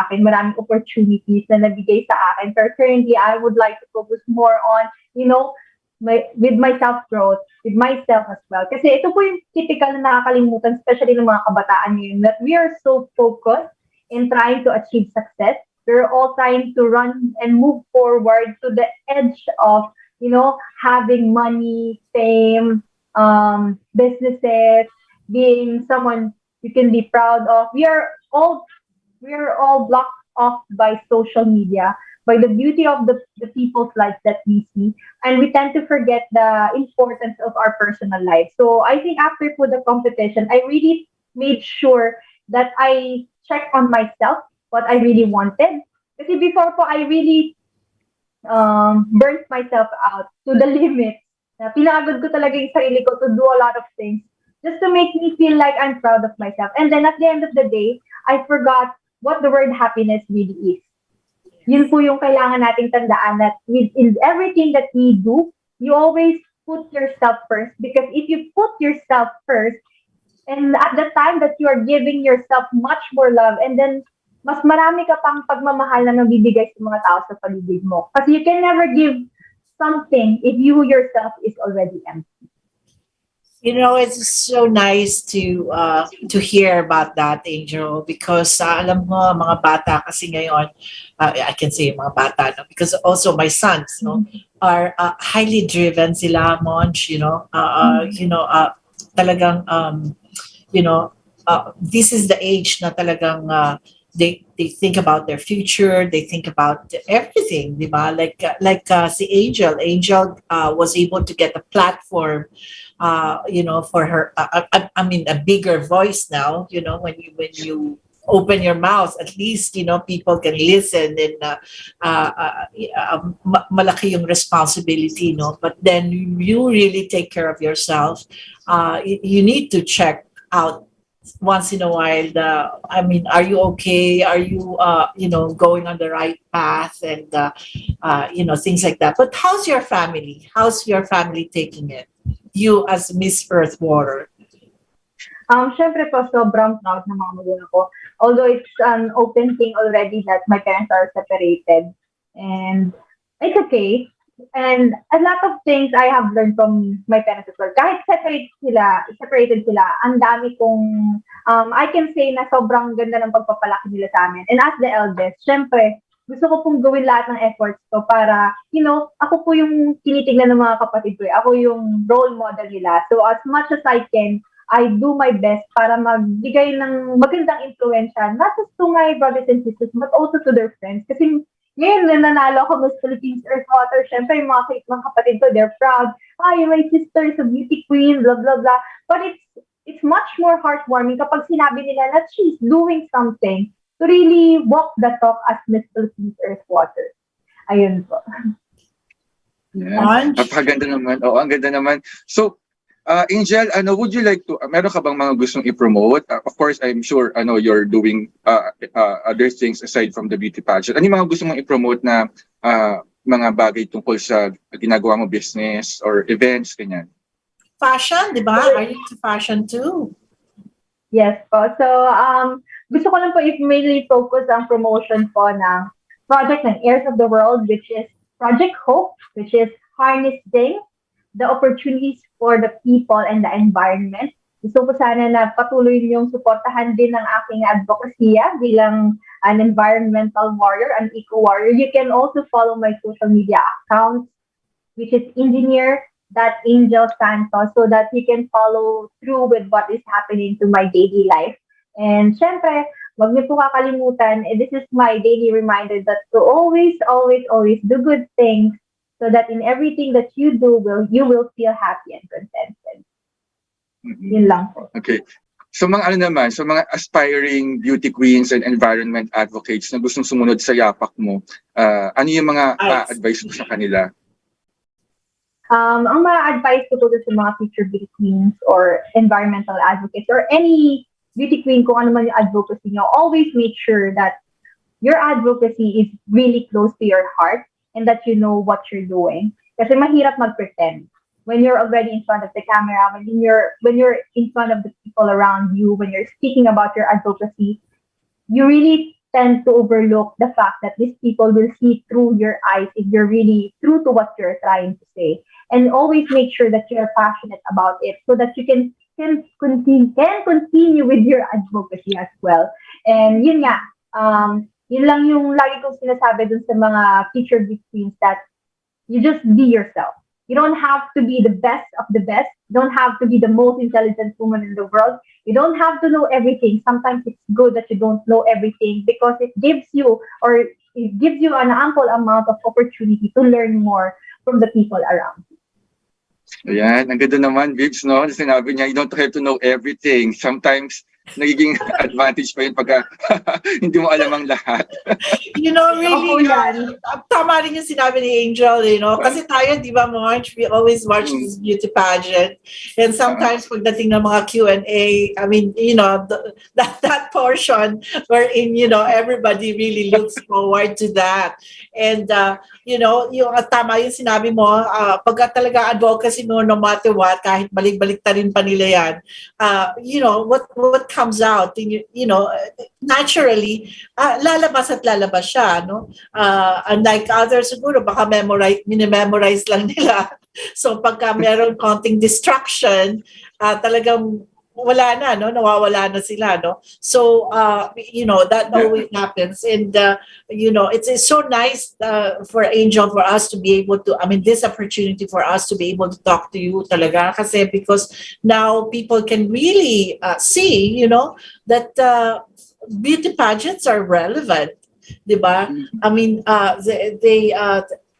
akin. Maraming opportunities na nabigay sa akin. Pero currently, I would like to focus more on, with my self-growth, with myself as well. Kasi ito po yung typical na nakakalimutan, especially ng mga kabataan ngayon, that we are so focused in trying to achieve success. We're all trying to run and move forward to the edge of, having money, fame, businesses, being someone you can be proud of. We are all blocked off by social media, by the beauty of the people's lives that we see, and we tend to forget the importance of our personal life. So I think after the competition, I really made sure that I checked on myself what I really wanted. Kasi before po, I really burnt myself out to the limit. Pinagod ko talaga yung sarili ko to do a lot of things just to make me feel like I'm proud of myself. And then at the end of the day, I forgot what the word happiness really is. Yun po yung kailangan nating tandaan, that in everything that we do, you always put yourself first. Because if you put yourself first, and at the time that you are giving yourself much more love, and then mas marami ka pang pagmamahal na nabibigay sa mga tao sa paligid mo. Kasi you can never give something if you yourself is already empty. It's so nice to hear about that, Angel, because alam mo, mga bata kasi ngayon, I can say mga bata, no? Because also my sons, are highly driven sila, Monch, talagang, this is the age na talagang they think about their future, they think about everything, di ba? Like si Angel was able to get a platform, for her. I mean, a bigger voice now. When you open your mouth, at least people can listen, and malaki yung responsibility, But then you really take care of yourself. You need to check out once in a while are you okay, are you going on the right path, and things like that. But how's your family taking it, you as Miss Earth Water? Syempre po, sobrang proud ng mga magulang ko. Although it's an open thing already that my parents are separated. And it's okay. And a lot of things I have learned from my parents as well. Kahit separated sila, ang dami kong, I can say na sobrang ganda ng pagpapalaki nila sa amin. And as the eldest, syempre, gusto ko pong gawin lahat ng efforts ko para, ako po yung tinitingnan ng mga kapatid ko. Ako yung role model nila. So as much as I can, I do my best para magbigay ng magandang influensya, not just to my brothers and sisters, but also to their friends. Kasi ngayon, nanalo ako Miss Philippines Earth Water. Siyempre, yung mga kapatid ko, they're proud. My sister is a beauty queen, blah, blah, blah. But it's much more heartwarming kapag sinabi nila that she's doing something to really walk the talk as Miss Philippines Earth Water. Ayun po. Yeah. Napakaganda naman. Oo, ang ganda naman. So, Angel, would you like to, meron ka bang mga gustong i-promote? Of course, I'm sure, you're doing other things aside from the beauty pageant. Ano yung mga gusto mong i-promote na mga bagay tungkol sa ginagawa mo business or events, ganyan? Fashion, di ba? Are you into fashion too? Yes po. So, gusto ko lang po mainly focus ang promotion po ng project ng Heirs of the World, which is Project Hope, which is harnessing the opportunities for the people and the environment. Gusto ko sana na patuloy niyong suportahan din ng aking advokasya bilang an environmental warrior, an eco-warrior. You can also follow my social media accounts, which is engineer.angel Santos, so that you can follow through with what is happening to my daily life. And syempre, wag niyo po kakalimutan, this is my daily reminder that to always, always, always do good things, so that in everything that you do, you will feel happy and contented. Mm-hmm. Yun lang po. Okay. So mga aspiring beauty queens and environment advocates na gustong sumunod sa yapak mo, ano yung mga advice mo sa kanila? Ang mga advice ko po sa mga future beauty queens or environmental advocates or any beauty queen, kung ano man yung advocacy nyo, always make sure that your advocacy is really close to your heart and that you know what you're doing. Kasi mahirap mag-pretend. When you're already in front of the camera, when you're in front of the people around you, when you're speaking about your advocacy, you really tend to overlook the fact that these people will see through your eyes if you're really true to what you're trying to say. And always make sure that you're passionate about it so that you can continue with your advocacy as well. And yun nga, yun lang yung lagi kong sinasabi dun sa mga future beauty queens, that you just be yourself. You don't have to be the best of the best. You don't have to be the most intelligent woman in the world. You don't have to know everything. Sometimes it's good that you don't know everything because it gives you an ample amount of opportunity to learn more from the people around you. Ayan, ang ganda naman, Bibs, no? Sinabi niya, you don't have to know everything. Sometimes, nagiging advantage pa yun pagka hindi mo alam ang lahat. Really, tama rin yung sinabi ni Angel, kasi tayo, di ba, we always watch this beauty pageant. And sometimes, pagdating ng mga Q&A, I mean, that portion wherein, everybody really looks forward to that. And, yung tama yung sinabi mo, pagka talaga advocacy mo, no matter what, kahit balik-balik ta rin pa nila yan, what comes out, naturally, lalabas at lalabas siya, no? Unlike others, siguro, baka memorize lang nila. So, pagka meron konting distraction, talagang wala na, no? Nawawala na sila, no? So, that always happens. And, it's so nice for Angel, for us to be able to, this opportunity for us to be able to talk to you talaga. Kasi because now people can really see, that beauty pageants are relevant. Diba?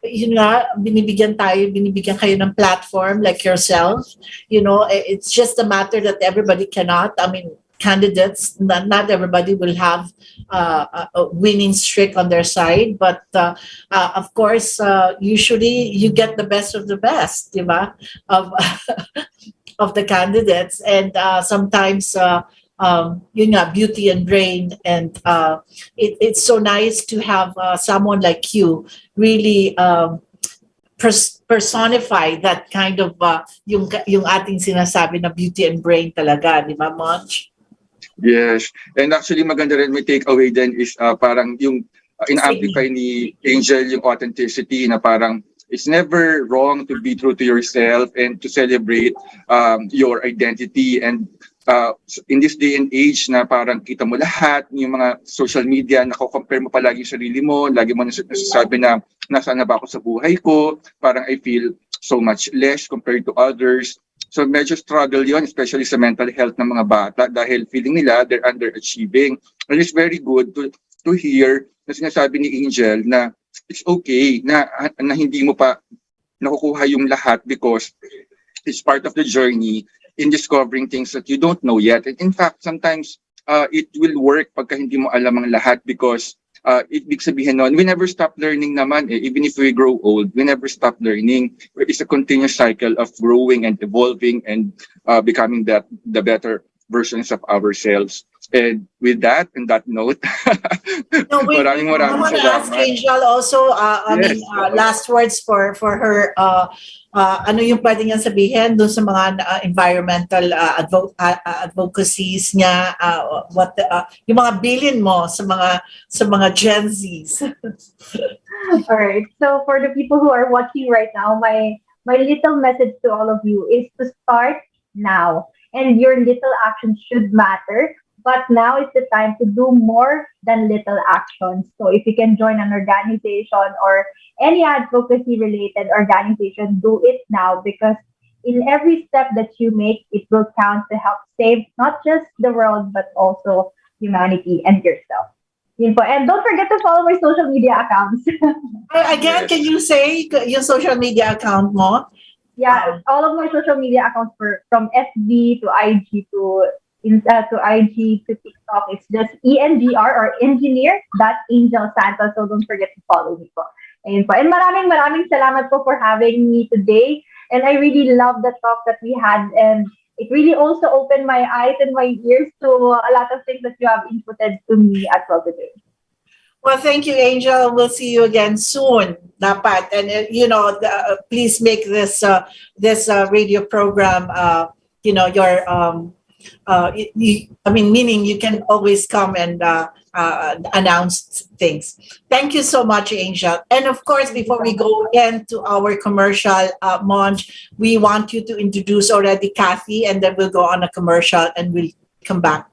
Yun nga, binibigyan kayo ng platform like yourself. It's just a matter that everybody cannot. Candidates, not everybody will have a winning streak on their side, but of course, usually you get the best of the best, diba? Of the candidates, and sometimes beauty and brain, and it's so nice to have someone like you really personify that kind of yung ating sinasabi na beauty and brain talaga, di ba, Monch? Yes. And actually maganda rin may takeaway din is parang yung in-amplify ni Angel yung authenticity na parang it's never wrong to be true to yourself and to celebrate your identity. And in this day and age na parang kita mo lahat, yung mga social media, nako-compare mo palagi yung sarili mo, lagi mo nasasabi na nasaan na ba ako sa buhay ko, parang I feel so much less compared to others. So medyo struggle yon, especially sa mental health ng mga bata dahil feeling nila they're underachieving. And it's very good to hear na sinasabi ni Angel na it's okay na hindi mo pa nakukuha yung lahat because it's part of the journey in discovering things that you don't know yet. And in fact, sometimes it will work pagka hindi mo alam ang lahat because ibig sabihin nun, we never stop learning naman eh. Even if we grow old, we never stop learning. It's a continuous cycle of growing and evolving and becoming the better versions of ourselves. And with that, and that note, maraming I want to ask salamat. Angel also, last words for her, ano yung pwede niya sabihin doon sa mga environmental advocacies niya, yung mga bilin mo sa mga Gen Zs. All right. So for the people who are watching right now, my little message to all of you is to start now. And your little actions should matter. But now is the time to do more than little actions. So if you can join an organization or any advocacy-related organization, do it now because in every step that you make, it will count to help save not just the world, but also humanity and yourself. Yun po. And don't forget to follow my social media accounts. Again, can you say yung social media account mo? Yeah, all of my social media accounts from FB to IG to IG to TikTok. It's just ENGR or engineer.angel Santos. So don't forget to follow me po. Ayun po. And maraming salamat po for having me today. And I really love the talk that we had. And it really also opened my eyes and my ears to a lot of things that you have inputted to me as well today. Well, thank you, Angel. We'll see you again soon. Dapat. And, please make this radio program, your... meaning you can always come and announce things. Thank you so much, Angel. And of course, before we go into our commercial, Monch, we want you to introduce already Kathy, and then we'll go on a commercial and we'll come back.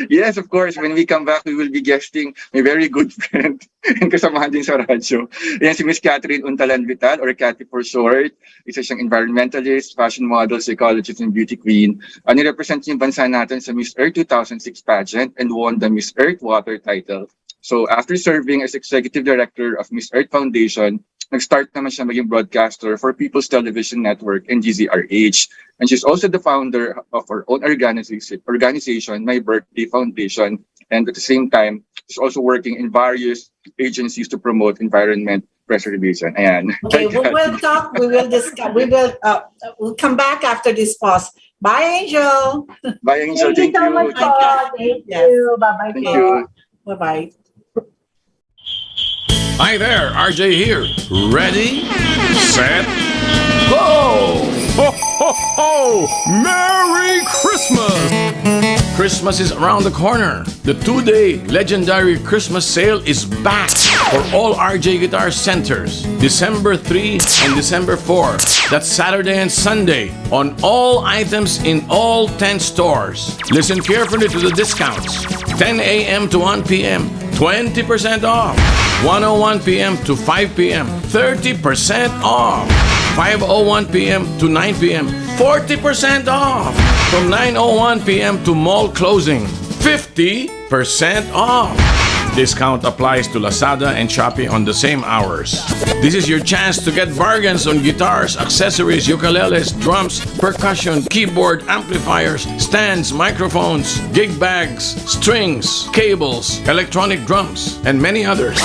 Yes, of course. When we come back, we will be guesting my very good friend and kasamahan din sa radyo. Yan si Miss Catherine Untalan Vital or Cathy for short. Isa siyang environmentalist, fashion model, psychologist, and beauty queen. Nirepresent yung bansa natin sa Miss Earth 2006 pageant and won the Miss Earth Water title. So after serving as executive director of Miss Earth Foundation, nag-start naman siya maging broadcaster for People's Television Network and GZRH. And she's also the founder of her own organization, My Birthday Foundation. And at the same time, she's also working in various agencies to promote environment preservation. Ayan. Okay, we will talk. We will discuss. We'll come back after this pause. Bye, Angel. Bye, Angel. Thank you so much. Thank you. Bye-bye. Thank you. Bye-bye. Hi there, RJ here. Ready, set, go! Ho, ho, ho! Merry Christmas! Christmas is around the corner. The 2-day legendary Christmas sale is back for all RJ Guitar centers. December 3 and December 4. That's Saturday and Sunday on all items in all 10 stores. Listen carefully to the discounts. 10 a.m. to 1 p.m. 20% off. 1:01 p.m. to 5 p.m. 30% off. 5:01 p.m. to 9 p.m. 40% off. From 9:01 p.m. to mall closing. 50% off. Discount applies to Lazada and Shopee on the same hours. This is your chance to get bargains on guitars, accessories, ukuleles, drums, percussion, keyboard, amplifiers, stands, microphones, gig bags, strings, cables, electronic drums, and many others.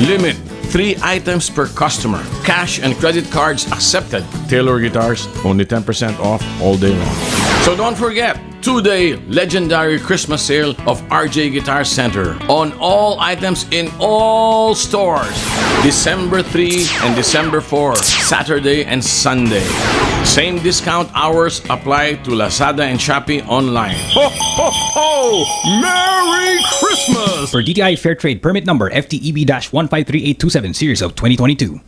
Limit 3 items per customer. Cash and credit cards accepted. Taylor Guitars, only 10% off all day long. So don't forget, 2-day legendary Christmas sale of RJ Guitar Center on all items in all stores. December 3 and December 4, Saturday and Sunday. Same discount hours apply to Lazada and Shopee online. Ho, ho, ho! Merry Christmas! For DTI Fair Trade Permit Number FTEB-153827 Series of 2022.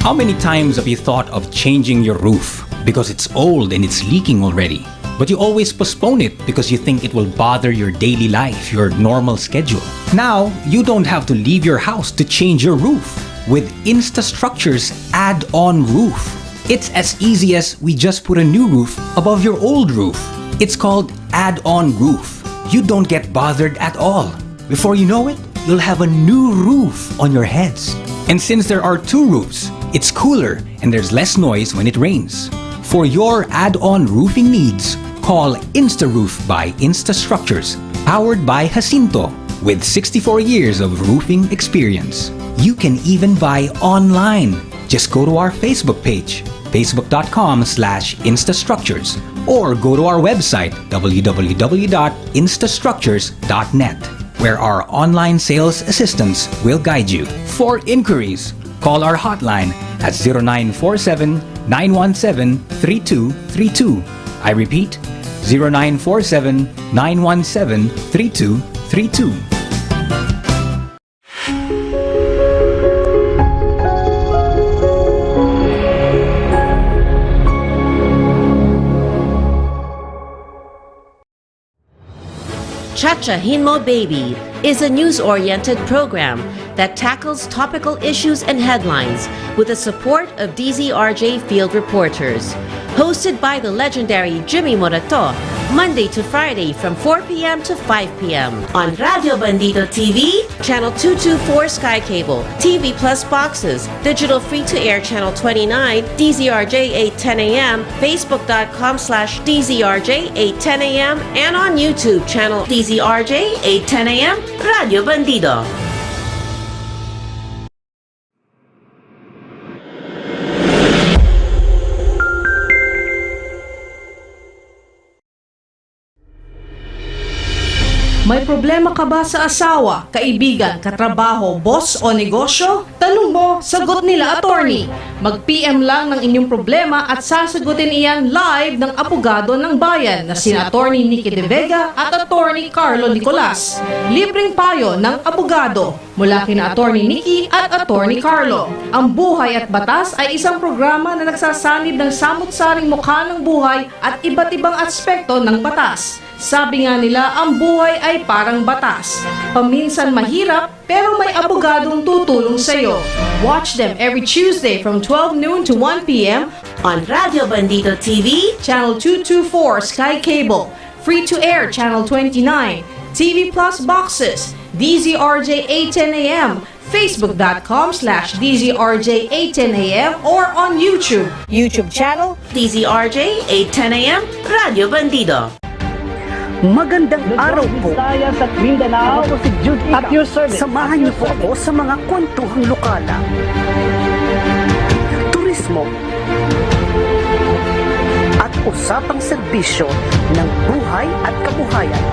How many times have you thought of changing your roof because it's old and it's leaking already? But you always postpone it because you think it will bother your daily life, your normal schedule. Now, you don't have to leave your house to change your roof with InstaStructure's add-on roof. It's as easy as we just put a new roof above your old roof. It's called add-on roof. You don't get bothered at all. Before you know it, you'll have a new roof on your heads. And since there are two roofs, it's cooler and there's less noise when it rains. For your add-on roofing needs, call InstaRoof by InstaStructures, powered by Jacinto, with 64 years of roofing experience. You can even buy online. Just go to our Facebook page, facebook.com/InstaStructures, or go to our website, www.instastructures.net, where our online sales assistants will guide you. For inquiries, call our hotline at 0947-917-3232. I repeat, 0947-917-3232. Chachahin Mo Baby is a news-oriented program that tackles topical issues and headlines with the support of DZRJ field reporters. Hosted by the legendary Jimmy Morato, Monday to Friday from 4 p.m. to 5 p.m. on Radio Bandito TV, Channel 224 Sky Cable, TV Plus Boxes, Digital Free-to-Air Channel 29, DZRJ 810 a.m., Facebook.com/DZRJ 810 a.m., and on YouTube channel DZRJ 810 a.m. Radio Bandito. May problema ka ba sa asawa, kaibigan, katrabaho, boss o negosyo? Tanong mo, sagot nila attorney. Mag-PM lang ng inyong problema at sasagutin iyan live ng abogado ng bayan na sina Attorney Nikki De Vega at Attorney Carlo Nicolas. Libreng payo ng abogado mula kina Attorney Nikki at Attorney Carlo. Ang Buhay at Batas ay isang programa na nagsasanib ng samut-saring mukha ng buhay at iba't ibang aspekto ng batas. Sabi nga nila, ang buhay ay parang batas. Paminsan mahirap, pero may abogadong tutulong sa iyo. Watch them every Tuesday from 12 noon to 1 p.m. on Radio Bandito TV, Channel 224 Sky Cable, Free-to-Air Channel 29, TV Plus Boxes, DZRJ 810 AM, Facebook.com/DZRJ 810 AM, or on YouTube channel DZRJ 810 AM, Radio Bandito. Magandang araw po. At Mindanao, ako si Jude at your service. Samahan niyo po ako sa mga kwentuhang lokala, turismo, at usapang serbisyo ng buhay at kabuhayan,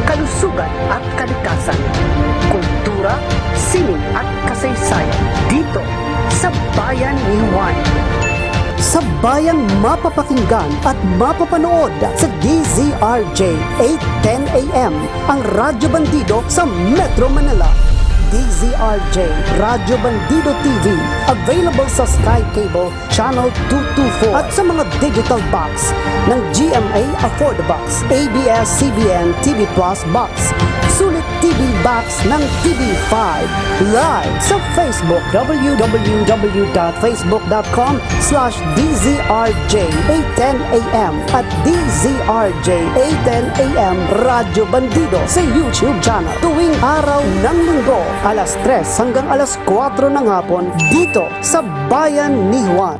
kalusugan at kalikasan, kultura, sining at kasaysayan dito sa Bayan ni Juan. Sa bayang mapapakinggan at mapapanood sa DZRJ 810 AM, ang Radyo Bandido sa Metro Manila. DZRJ Radyo Bandido TV, available sa Sky Cable Channel 224 at sa mga digital box ng GMA Affordabox, ABS-CBN TV Plus Box, sulit TV box ng TV5, live sa Facebook, www.facebook.com/DZRJ810am at DZRJ810am Radyo Bandido sa YouTube channel. Tuwing araw ng linggo, alas 3 hanggang alas 4 ng hapon, dito sa Bayan ni Juan.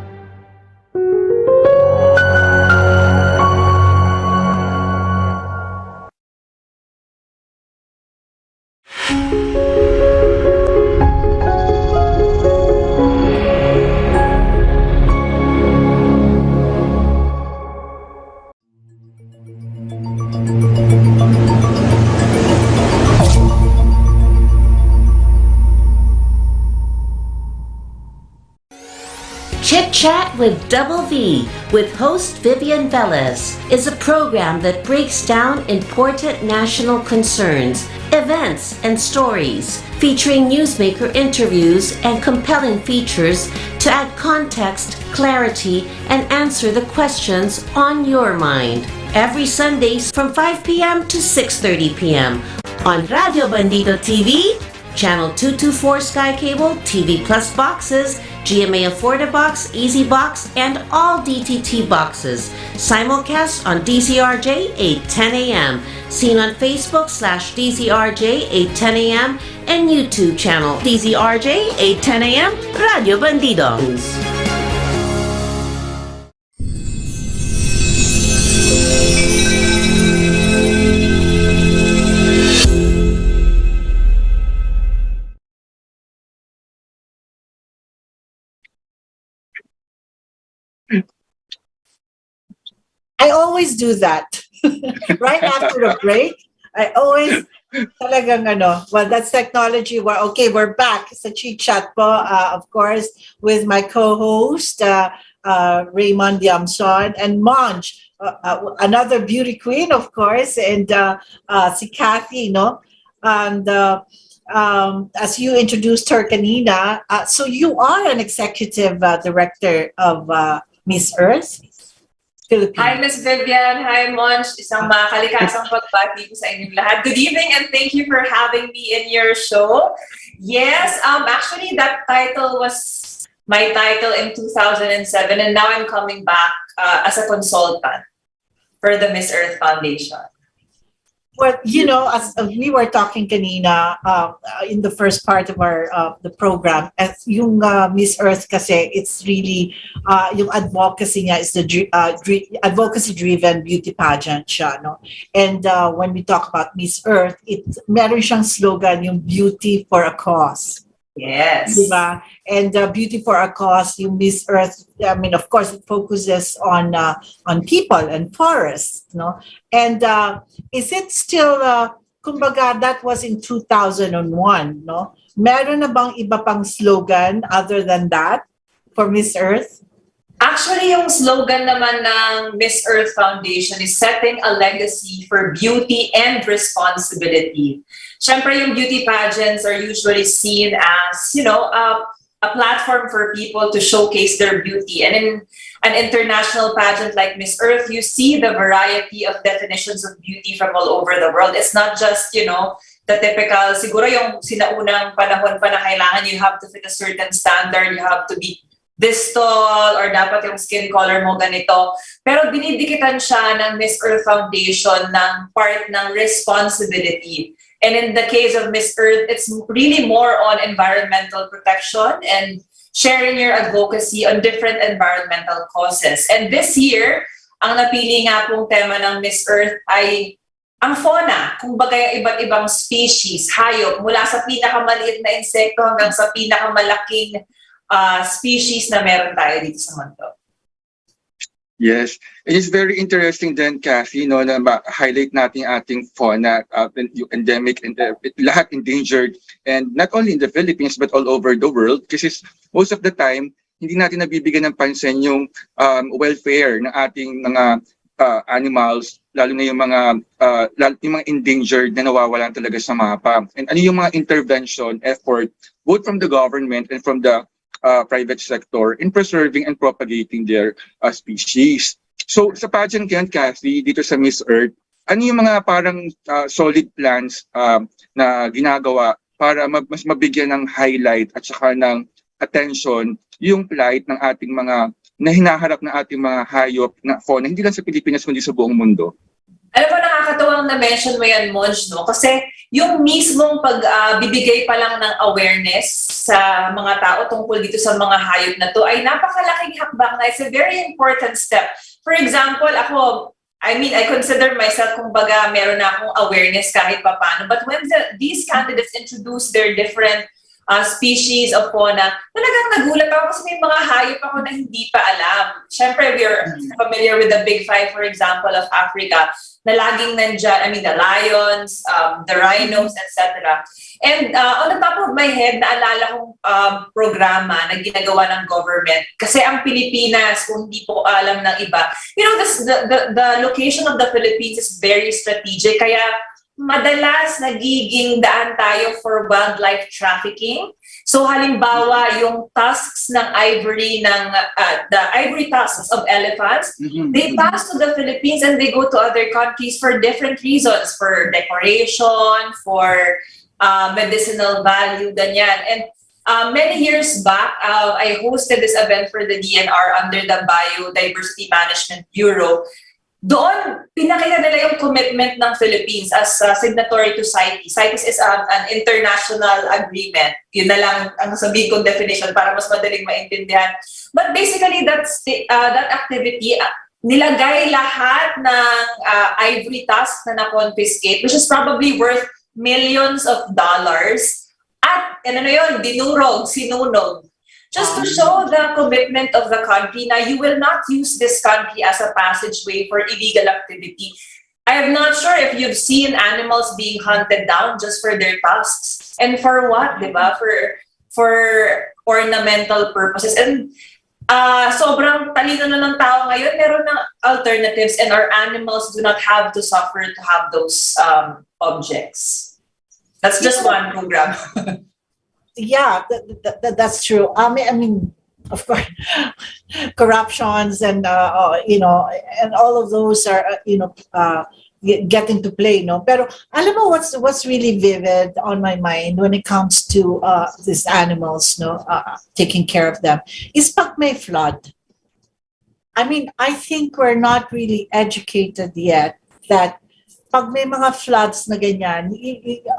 Chit Chat with Double V with host Vivian Velez is a program that breaks down important national concerns, events, and stories, featuring newsmaker interviews and compelling features to add context, clarity, and answer the questions on your mind. Every Sundays from 5 p.m. to 6:30 p.m. on Radio Bandido TV, Channel 224 Sky Cable, TV Plus boxes, GMA Afforda Box, Easy Box, and all DTT boxes. Simulcast on DZRJ 8:10 a.m. Seen on Facebook/DZRJ 8:10 a.m. and YouTube channel DZRJ 8:10 a.m. Radio Bandidos. I always do that. Right after the break, I always talagang well, that's technology. We're back sa Chit Chat po, of course, with my co-host, Raymond Diamzon, and Monj, another beauty queen, of course, and si Kathy, no? And as you introduced her kanina, so you are an executive director of Miss Earth Philippines. Hi, Miss Vivian. Hi, Monch. Isang makalikasang pagbati po sa inyong lahat. Good evening and thank you for having me in your show. Yes, actually that title was my title in 2007 and now I'm coming back as a consultant for the Miss Earth Foundation. Well, as we were talking kanina in the first part of our the program, as yung Miss Earth kasi, it's really yung advocacy niya is the advocacy-driven beauty pageant siya, no? And when we talk about Miss Earth, meron siyang slogan, yung beauty for a cause. Yes. Diba? And beauty for a cause, yung Miss Earth, I mean, of course, it focuses on people and forests, no? And is it still, kumbaga, that was in 2001, no? Meron na bang iba pang slogan other than that for Miss Earth? Actually, yung slogan naman ng Miss Earth Foundation is setting a legacy for beauty and responsibility. Siyempre, yung beauty pageants are usually seen as, a platform for people to showcase their beauty. And in an international pageant like Miss Earth, you see the variety of definitions of beauty from all over the world. It's not just, the typical, siguro yung sinaunang panahon pa na kailangan you have to fit a certain standard, you have to be this tall, or dapat yung skin color mo ganito. Pero dinidikitan siya ng Miss Earth Foundation ng part ng responsibility. And in the case of Miss Earth, it's really more on environmental protection and sharing your advocacy on different environmental causes. And this year, ang napili nga pong tema ng Miss Earth ay ang fauna, kumbaga yung iba't ibang species, hayop, mula sa pinakamaliit na insekto hanggang sa pinakamalaking species na meron tayo dito sa mundo. Yes, it is very interesting then, Kathy, na highlight natin ating fauna, yung endemic, and lahat endangered, and not only in the Philippines but all over the world. Kasi most of the time, hindi natin nabibigyan ng pansin yung welfare ng ating mga animals, lalo na yung mga endangered na nawawalan talaga sa mapa. And ano yung mga intervention effort, both from the government and from the private sector in preserving and propagating their species. So sa pageant yan, Kathy, dito sa Miss Earth, ano yung mga parang solid plans na ginagawa para mas mabigyan ng highlight at saka ng attention yung plight ng ating mga na hinaharap na ating mga hayop na fauna, hindi lang sa Pilipinas kundi sa buong mundo? Alam mo, nakakatuwang na-mention mo yan, Monj, no? Kasi yung mismong pagbibigay pa lang ng awareness sa mga tao tungkol dito sa mga hayop na to ay napakalaking hakbang na. It's a very important step. For example, I consider myself, kumbaga, meron na akong awareness kahit papano. But when these candidates introduce their different species of fauna, talagang nagulat ako kasi may mga hayop ako na hindi pa alam. Siyempre, we are familiar with the Big Five, for example, of Africa. na laging nandyan, I mean, the lions, the rhinos, etc. And on the top of my head, naalala kong programa na ginagawa ng government. Kasi ang Pilipinas, kung hindi po alam ng iba, you know, the location of the Philippines is very strategic. Kaya madalas nagiging daan tayo for wildlife trafficking. So halimbawa, yung tusks ng ivory, the ivory tusks of elephants, they pass to the Philippines and they go to other countries for different reasons, for decoration, for medicinal value, ganyan. And many years back, I hosted this event for the DNR under the Biodiversity Management Bureau. Doon, pinakita nila yung commitment ng Philippines as signatory to CITES. CITES is an international agreement. Yun na lang ang sabihin kong definition para mas madaling maintindihan. But basically, that activity, nilagay lahat ng ivory tusk na na-confiscate, which is probably worth millions of dollars. At, ano na yun, dinurog, sinunog. Just to show the commitment of the country na you will not use this country as a passageway for illegal activity. I am not sure if you've seen animals being hunted down just for their tusks. And for what, di ba? For ornamental purposes. And sobrang talino na ng tao ngayon, meron ng alternatives and our animals do not have to suffer to have those objects. That's just one program. Yeah, that's true. I mean, of course, corruptions and you know, and all of those are getting to play, no. Pero alam mo what's really vivid on my mind when it comes to these animals, no, taking care of them is pag may flood. I mean, I think we're not really educated yet that pag may mga floods na ganyan,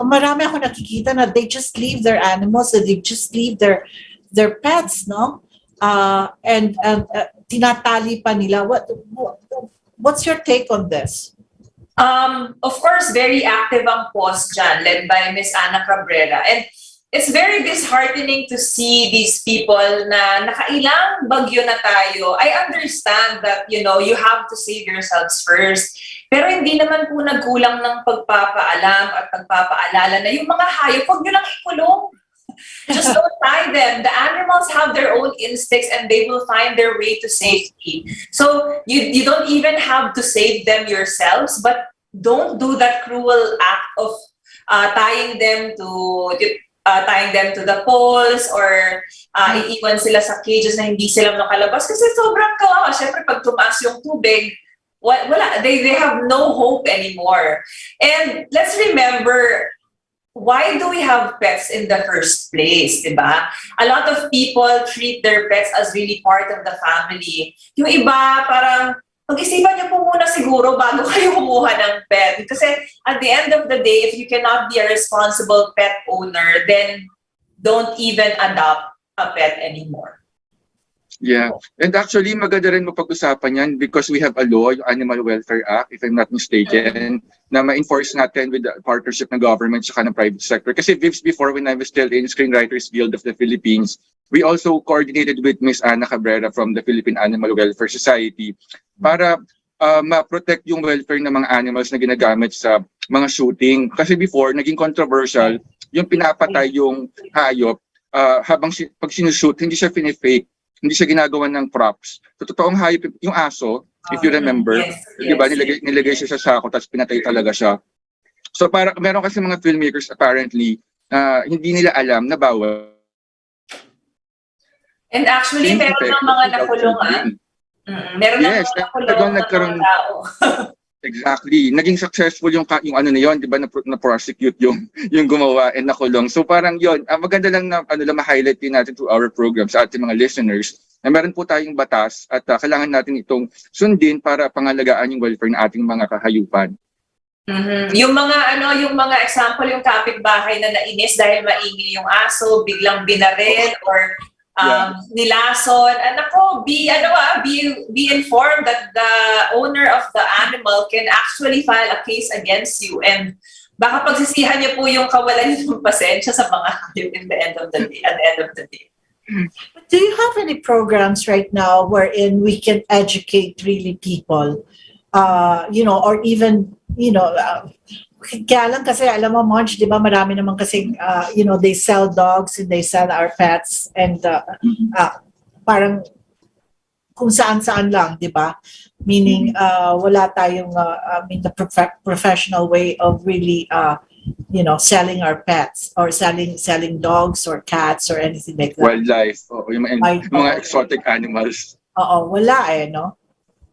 marami ako nakikita na they just leave their animals, they just leave their pets, no? And tinatali pa nila. What's your take on this? Of course, very active ang POS dyan, led by Miss Ana Cabrera. And it's very disheartening to see these people na nakailang bagyo na tayo. I understand that, you know, you have to save yourselves first. Pero hindi naman po nagkulang ng pagpapaalam at pagpapaalala na yung mga hayop, huwag nyo lang ikulong. Just don't tie them. The animals have their own instincts and they will find their way to safety. So you don't even have to save them yourselves, but don't do that cruel act of tying them to the poles or iiwan sila sa cages na hindi sila makalabas kasi sobrang kawawa. Siyempre pag tumaas yung tubig, they have no hope anymore. And let's remember, why do we have pets in the first place, diba? A lot of people treat their pets as really part of the family. Yung iba, parang, pag-isipan niyo po muna siguro bago kayo kumuha ng pet. Kasi at the end of the day, if you cannot be a responsible pet owner, then don't even adopt a pet anymore. Yeah. And actually, maganda rin mapag-usapan yan because we have a law, yung Animal Welfare Act, if I'm not mistaken, na ma-enforce natin with the partnership ng government saka ng private sector. Kasi Vivs, before when I was still in Screenwriters Guild of the Philippines, we also coordinated with Miss Ana Cabrera from the Philippine Animal Welfare Society para ma-protect yung welfare ng mga animals na ginagamit sa mga shooting. Kasi before, naging controversial, yung pinapatay yung hayop, pag sinushoot, hindi siya fake. Hindi siya ginagawa ng props. So, totoong hayop, yung aso, if you remember, di ba, nilagay siya sa sako, tapos pinatay talaga siya. So, meron kasi mga filmmakers apparently, hindi nila alam na bawal. And actually, meron ng mga nakulungan. Meron ng mga nakulungan ng mga tao. Exactly. Naging successful yung ano na yon, 'di ba, na-prosecute yung gumawa and nakulong. So parang yon, maganda lang na ma-highlight din natin to our program sa ating mga listeners. Na meron po tayong batas at kailangan natin itong sundin para pangalagaan yung welfare ng ating mga kahayupan. Yung mga example, yung kapitbahay na nainis dahil maingay yung aso, biglang binaril or nilason. Be informed that the owner of the animal can actually file a case against you and baka pagsisihan niyo po yung kawalan ng pasensya sa mga hayop at the end of the day. Do you have any programs right now wherein we can educate really people or even, kaya lang kasi alam mo, Monch, di ba marami naman kasi, they sell dogs and they sell our pets and parang kung saan-saan lang, di ba? Meaning, wala tayong, the professional way of really, selling our pets or selling dogs or cats or anything like that. Wildlife, yung mga exotic animals. Oo, wala no?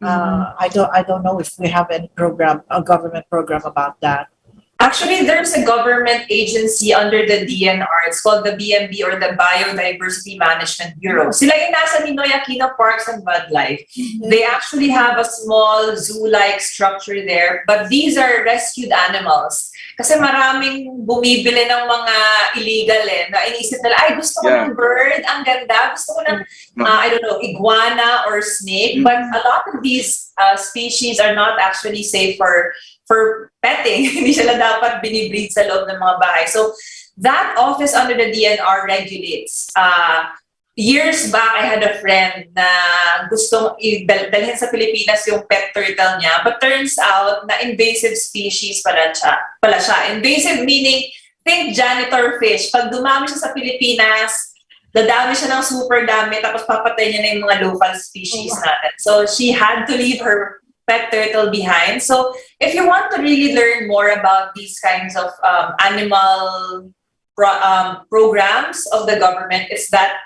I don't know if we have any a government program about that. Actually, there's a government agency under the DNR. It's called the BMB, or the Biodiversity Management Bureau. Sila yung nasa Ninoy Aquino Parks and Wildlife. They actually have a small zoo-like structure there, but these are rescued animals. Kasi maraming bumibili ng mga illegal na iniisip nila, ay gusto ko ng bird, ang ganda, gusto ko ng, I don't know, iguana or snake. But a lot of these species are not actually safe for petting. Hindi sila dapat binibreed sa loob ng mga bahay. So that office under the DNR regulates. Years back, I had a friend na gustong dalhin sa Pilipinas yung pet turtle niya, but turns out na invasive species pala siya. Invasive meaning, think janitor fish. Pag dumami siya sa Pilipinas, dadami siya ng super dami, tapos papatay niya na yung mga local species natin. So she had to leave her pet turtle behind. So if you want to really learn more about these kinds of animal programs of the government, it's that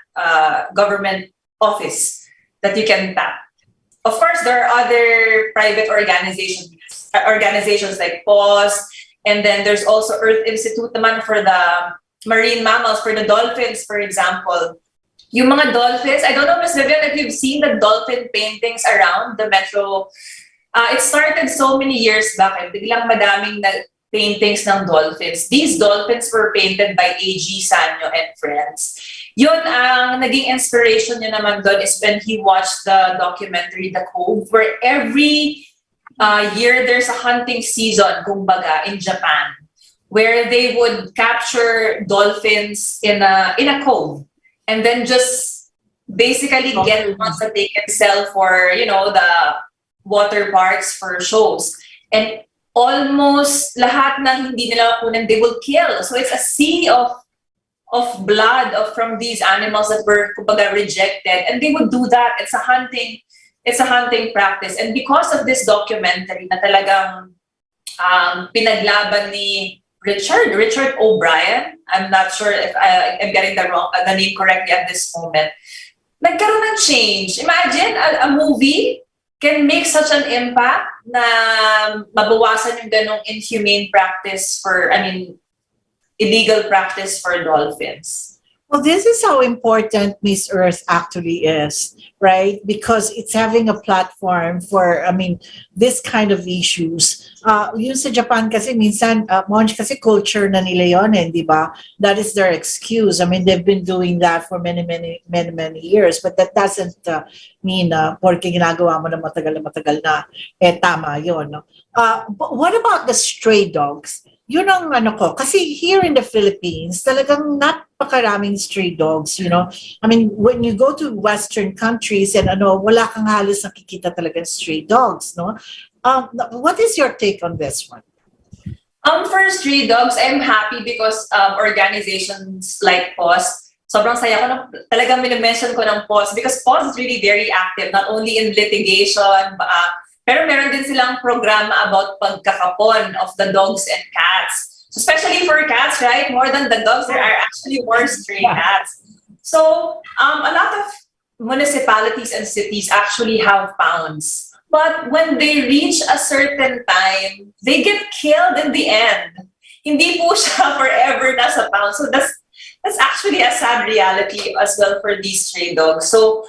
government office that you can tap. Of course, there are other private organizations like PAWS, and then there's also Earth Institute naman for the marine mammals, for the dolphins, for example. Yung mga dolphins, I don't know, Ms. Vivian, if you've seen the dolphin paintings around the metro. It started so many years back, biglang madaming paintings ng dolphins. These dolphins were painted by A.G. Sanyo and friends. Yun ang naging inspiration niya naman doon is when he watched the documentary The Cove, where every year there's a hunting season, kumbaga, in Japan, where they would capture dolphins in a cove and then just basically get ones that they can sell for, the water parks for shows. And almost lahat ng hindi nila kunin, they will kill. So it's a sea of blood from these animals that were kumbaga rejected, and they would do that. It's a hunting practice. And because of this documentary na talagang pinaglaban ni Richard O'Brien, I'm not sure if I'm getting the name correctly at this moment, nagkaroon ng change. Imagine a movie can make such an impact na mabawasan yung ganong inhumane practice illegal practice for dolphins. Well, this is how important Miss Earth actually is, right? Because it's having a platform for, this kind of issues. Yun sa Japan kasi minsan, Monch, kasi culture na nila yun, di ba? That is their excuse. They've been doing that for many years, but that doesn't mean porque ginagawa mo na matagal na, tama yun. No? But what about the stray dogs? Yun ang kasi here in the Philippines, talagang napakaraming stray dogs, when you go to Western countries and wala kang halos nakikita talagang stray dogs, no? What is your take on this one? For stray dogs, I'm happy because organizations like PAWS, sobrang saya ko na talagang minimension ko ng PAWS because PAWS is really very active, not only in litigation, pero meron din silang programa about pagkakapon of the dogs and cats. So especially for cats, right? More than the dogs, there are actually more stray cats. So a lot of municipalities and cities actually have pounds. But when they reach a certain time, they get killed in the end. Hindi po siya forever nasa pound. So that's actually a sad reality as well for these stray dogs. So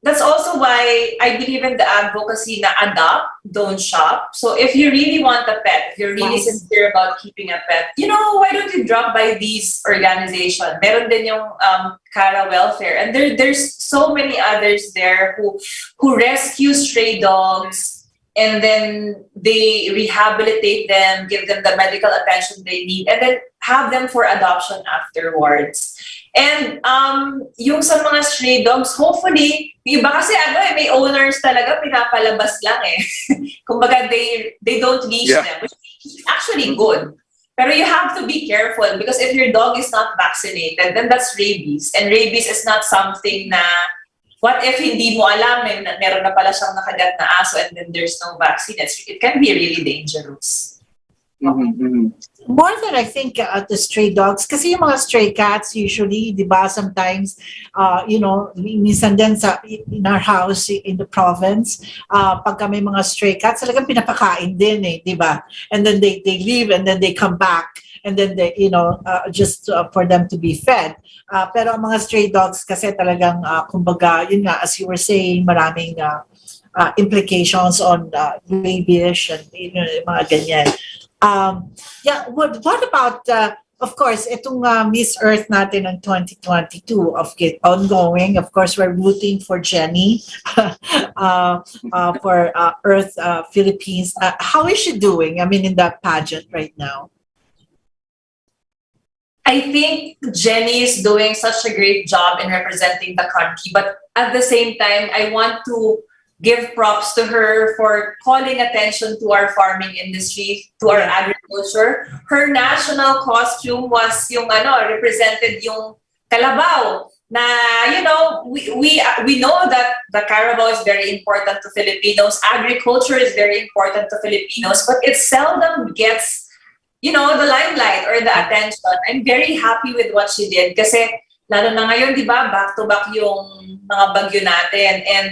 that's also why I believe in the advocacy na adopt, don't shop. So if you really want a pet, if you're really sincere about keeping a pet, why don't you drop by these organizations? Meron din yung Cara Welfare. And there's so many others there who rescue stray dogs and then they rehabilitate them, give them the medical attention they need, and then have them for adoption afterwards. And yung sa mga stray dogs, hopefully, yung iba kasi may owners talaga pinapalabas lang eh. Kumbaga they don't leash them, which is actually good. Pero you have to be careful because if your dog is not vaccinated, then that's rabies. And rabies is not something na, what if hindi mo alam na meron na pala siyang nakagat na aso and then there's no vaccine? It can be really dangerous. More than I think the stray dogs, kasi yung mga stray cats usually, di ba, sometimes, minsan din in our house in the province, pagka may mga stray cats, talagang pinapakain din eh, di ba? And then they leave and then they come back and then they, just for them to be fed. Pero ang mga stray dogs kasi talagang, kumbaga, yun nga, as you were saying, maraming implications on rabies and mga ganyan. What about, of course, itong Miss Earth natin ng 2022 ongoing. Of course, we're rooting for Jenny for Earth Philippines. How is she doing? I mean, in that pageant right now? I think Jenny is doing such a great job in representing the country, but at the same time, I want to give props to her for calling attention to our farming industry, to our agriculture. Her national costume was yung represented yung kalabaw. Na, we know that the Carabao is very important to Filipinos. Agriculture is very important to Filipinos, but it seldom gets, the limelight or the attention. I'm very happy with what she did kasi lalo na ngayon, di ba, back-to-back yung mga bagyo natin. And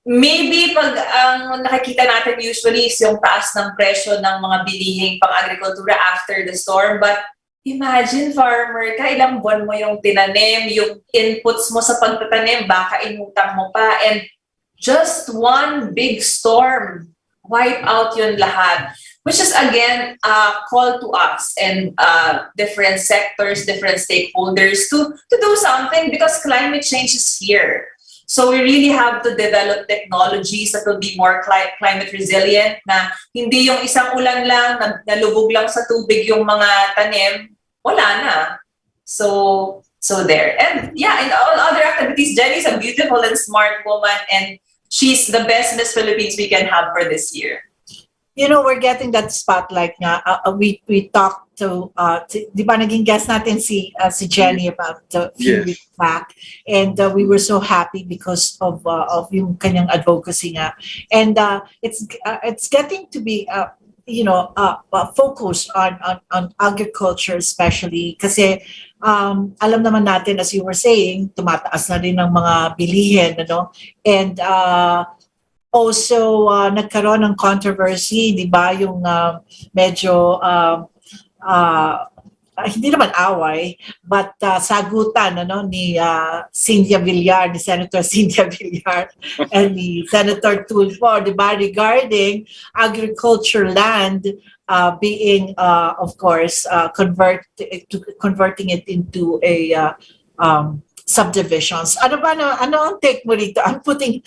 maybe pag ang nakikita natin usually is yung taas ng presyo ng mga bilihing pang-agrikultura after the storm. But imagine, farmer ka, ilang buwan mo yung tinanim, yung inputs mo sa pagtatanim, baka inutang mo pa. And just one big storm, wipe out yun lahat. Which is, again, a call to us and different sectors, different stakeholders to do something because climate change is here. So we really have to develop technologies that will be more climate resilient na hindi yung isang ulan lang, nalubog lang sa tubig yung mga tanim, wala na. So there. And yeah, in all other activities, Jenny's a beautiful and smart woman and she's the best Miss Philippines we can have for this year. We're getting that spotlight nga. We talked to di ba naging guest natin si Jenny about a few weeks back, and we were so happy because of yung kanyang advocacy nga. And it's getting to be focus on agriculture especially kasi alam naman natin, as you were saying, tumataas na rin ng mga bilihin, and also, nagkaroon ng controversy, di ba, yung medyo, hindi naman away, but sagutan ni Cynthia Villar, ni Senator Cynthia Villar, and ni Senator Tulfo, di ba, regarding agriculture land being, of course, converting it into a subdivisions. Ano ang take mo dito? I'm putting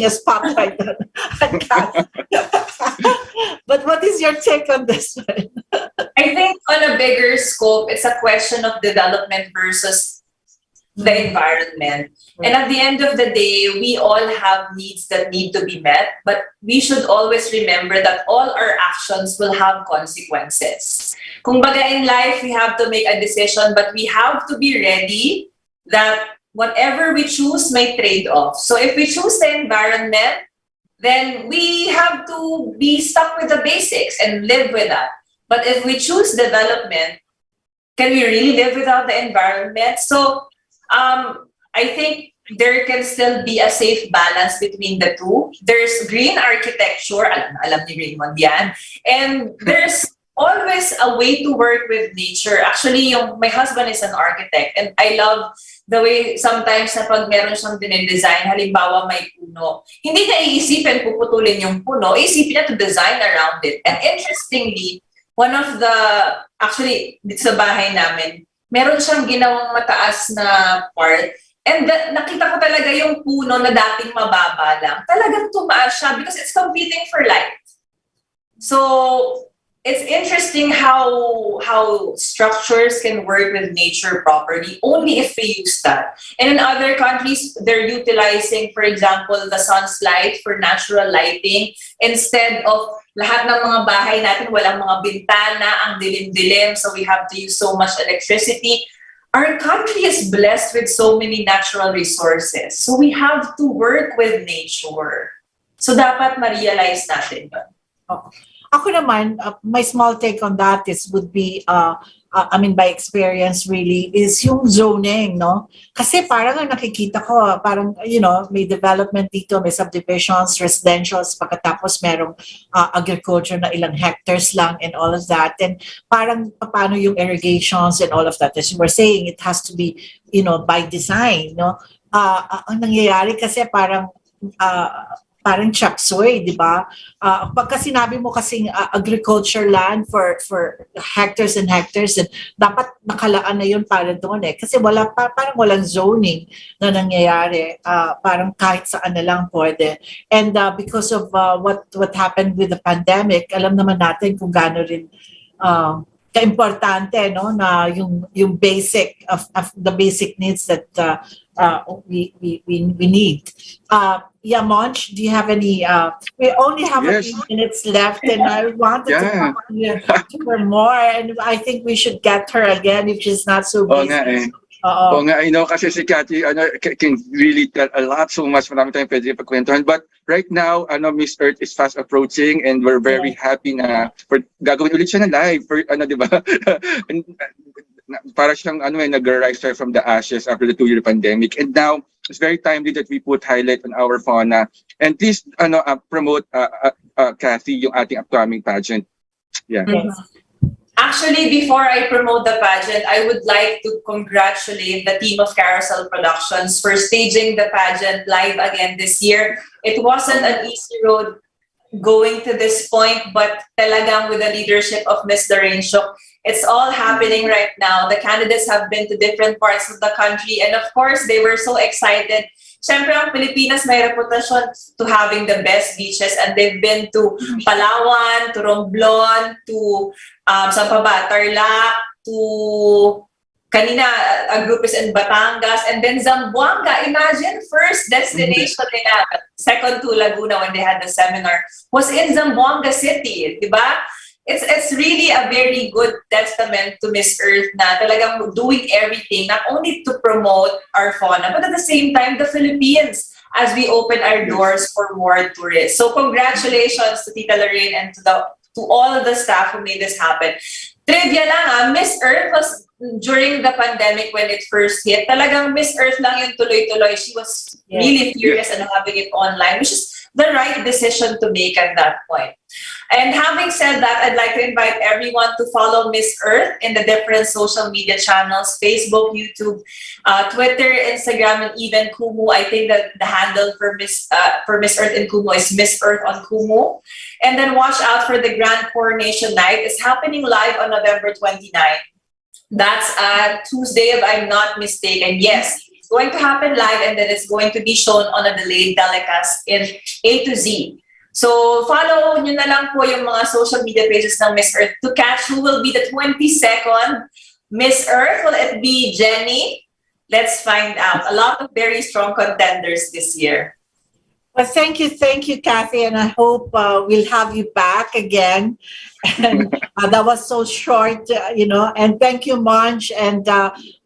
a spotlight on Kat. But what is your take on this one? I think on a bigger scope, it's a question of development versus the environment. And at the end of the day, we all have needs that need to be met, but we should always remember that all our actions will have consequences. Kung baga in life, we have to make a decision, but we have to be ready that whatever we choose may trade off. So if we choose the environment, then we have to be stuck with the basics and live with that. But if we choose development, can we really live without the environment? So I think there can still be a safe balance between the two. There's green architecture, alam ni Raymond yan, and there's always a way to work with nature. Actually, my husband is an architect and I love the way sometimes na pag meron siyang dine-design, halimbawa may puno, hindi niya iisipin puputulin yung puno, iisipin niya to design around it. And interestingly, actually, dito sa bahay namin, meron siyang ginawang mataas na part. And nakita ko talaga yung puno na dating mababa lang. Talagang tumaas siya because it's competing for light. So, it's interesting how structures can work with nature properly only if we use that. And in other countries, they're utilizing, for example, the sun's light for natural lighting instead of lahat ng mga bahay natin walang mga bintana, ang dilim-dilim, so we have to use so much electricity. Our country is blessed with so many natural resources. So we have to work with nature. So dapat ma-realize natin yun. Oh. Ako naman, my small take on that would be, I mean, by experience really, is yung zoning, no? Kasi parang ang nakikita ko, parang, you know, may development dito, may subdivisions, residentials, pagkatapos merong agriculture na ilang hectares lang and all of that. And parang paano yung irrigations and all of that. As you were saying, it has to be, you know, by design, no? Ang nangyayari kasi parang chop suey, di ba? Pagka sinabi mo kasing agriculture land for hectares and hectares, and dapat nakalaan na yun para doon eh. Kasi parang walang zoning na nangyayari. Parang kahit saan na lang pwede. And because of what happened with the pandemic, alam naman natin kung gaano rin ka-importante, no, na yung basic of the basic needs that we need. Yeah, Monch, do you have any? We only have a few minutes left, and I wanted to talk to her more, and I think we should get her again if she's not so busy. Oo nga, I know kasi si Cathy can really tell a lot, so much, marami tayong pwede pagkwentuhan. But right now, Miss Earth is fast approaching and we're very happy na gagawin ulit siya na live. Di ba? Para siyang nag-rise from the ashes after the 2-year pandemic. And now, it's very timely that we put highlight on our fauna. And please promote, Cathy, yung ating upcoming pageant. Yeah. Yes. Actually, before I promote the pageant, I would like to congratulate the team of Carousel Productions for staging the pageant live again this year. It wasn't an easy road going to this point, but talagang with the leadership of Ms. Dorencio, it's all happening right now. The candidates have been to different parts of the country, and of course, they were so excited. Siyempre, ang Pilipinas may reputasyon to having the best beaches, and they've been to Palawan, to Romblon, to saan pa ba? Tarlac, to kanina, a group is in Batangas, and then Zamboanga. Imagine, first destination nila, second to Laguna when they had the seminar, was in Zamboanga City, di ba? It's really a very good testament to Miss Earth na talagang doing everything, not only to promote our fauna, but at the same time, the Philippines, as we open our doors for more tourists. So congratulations to Tita Lorraine and to all of the staff who made this happen. Trivia lang, Miss Earth was, during the pandemic when it first hit, talagang Miss Earth lang yung tuloy-tuloy. She was really furious and having it online, which is the right decision to make at that point. And having said that, I'd like to invite everyone to follow Miss Earth in the different social media channels, Facebook, YouTube, Twitter, Instagram, and even Kumu. I think that the handle for Miss Earth in Kumu is Miss Earth on Kumu. And then watch out for the Grand Coronation Night. It's happening live on November 29. That's Tuesday, if I'm not mistaken. Yes, it's going to happen live, and then it's going to be shown on a delayed telecast in A to Z. So follow nyo na lang po yung mga social media pages ng Miss Earth to catch who will be the 22nd Miss Earth. Will it be Jenny? Let's find out. A lot of very strong contenders this year. Well, thank you, Cathy, and I hope we'll have you back again. And that was so short, and thank you, Monch, and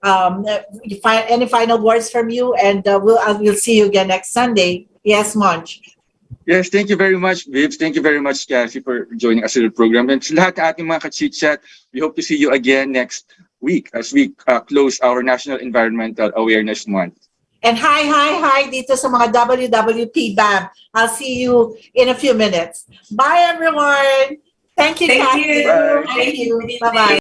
any final words from you, and we'll see you again next Sunday. Yes, Monch. Yes, thank you very much, Vibs. Thank you very much, Cathy, for joining us in the program. And sa lahat ng ating mga ka-chit-chat, we hope to see you again next week as we close our National Environmental Awareness Month. And hi dito sa mga WWP BAM. I'll see you in a few minutes. Bye, everyone. Thank you, Cathy. Thank you. Bye-bye.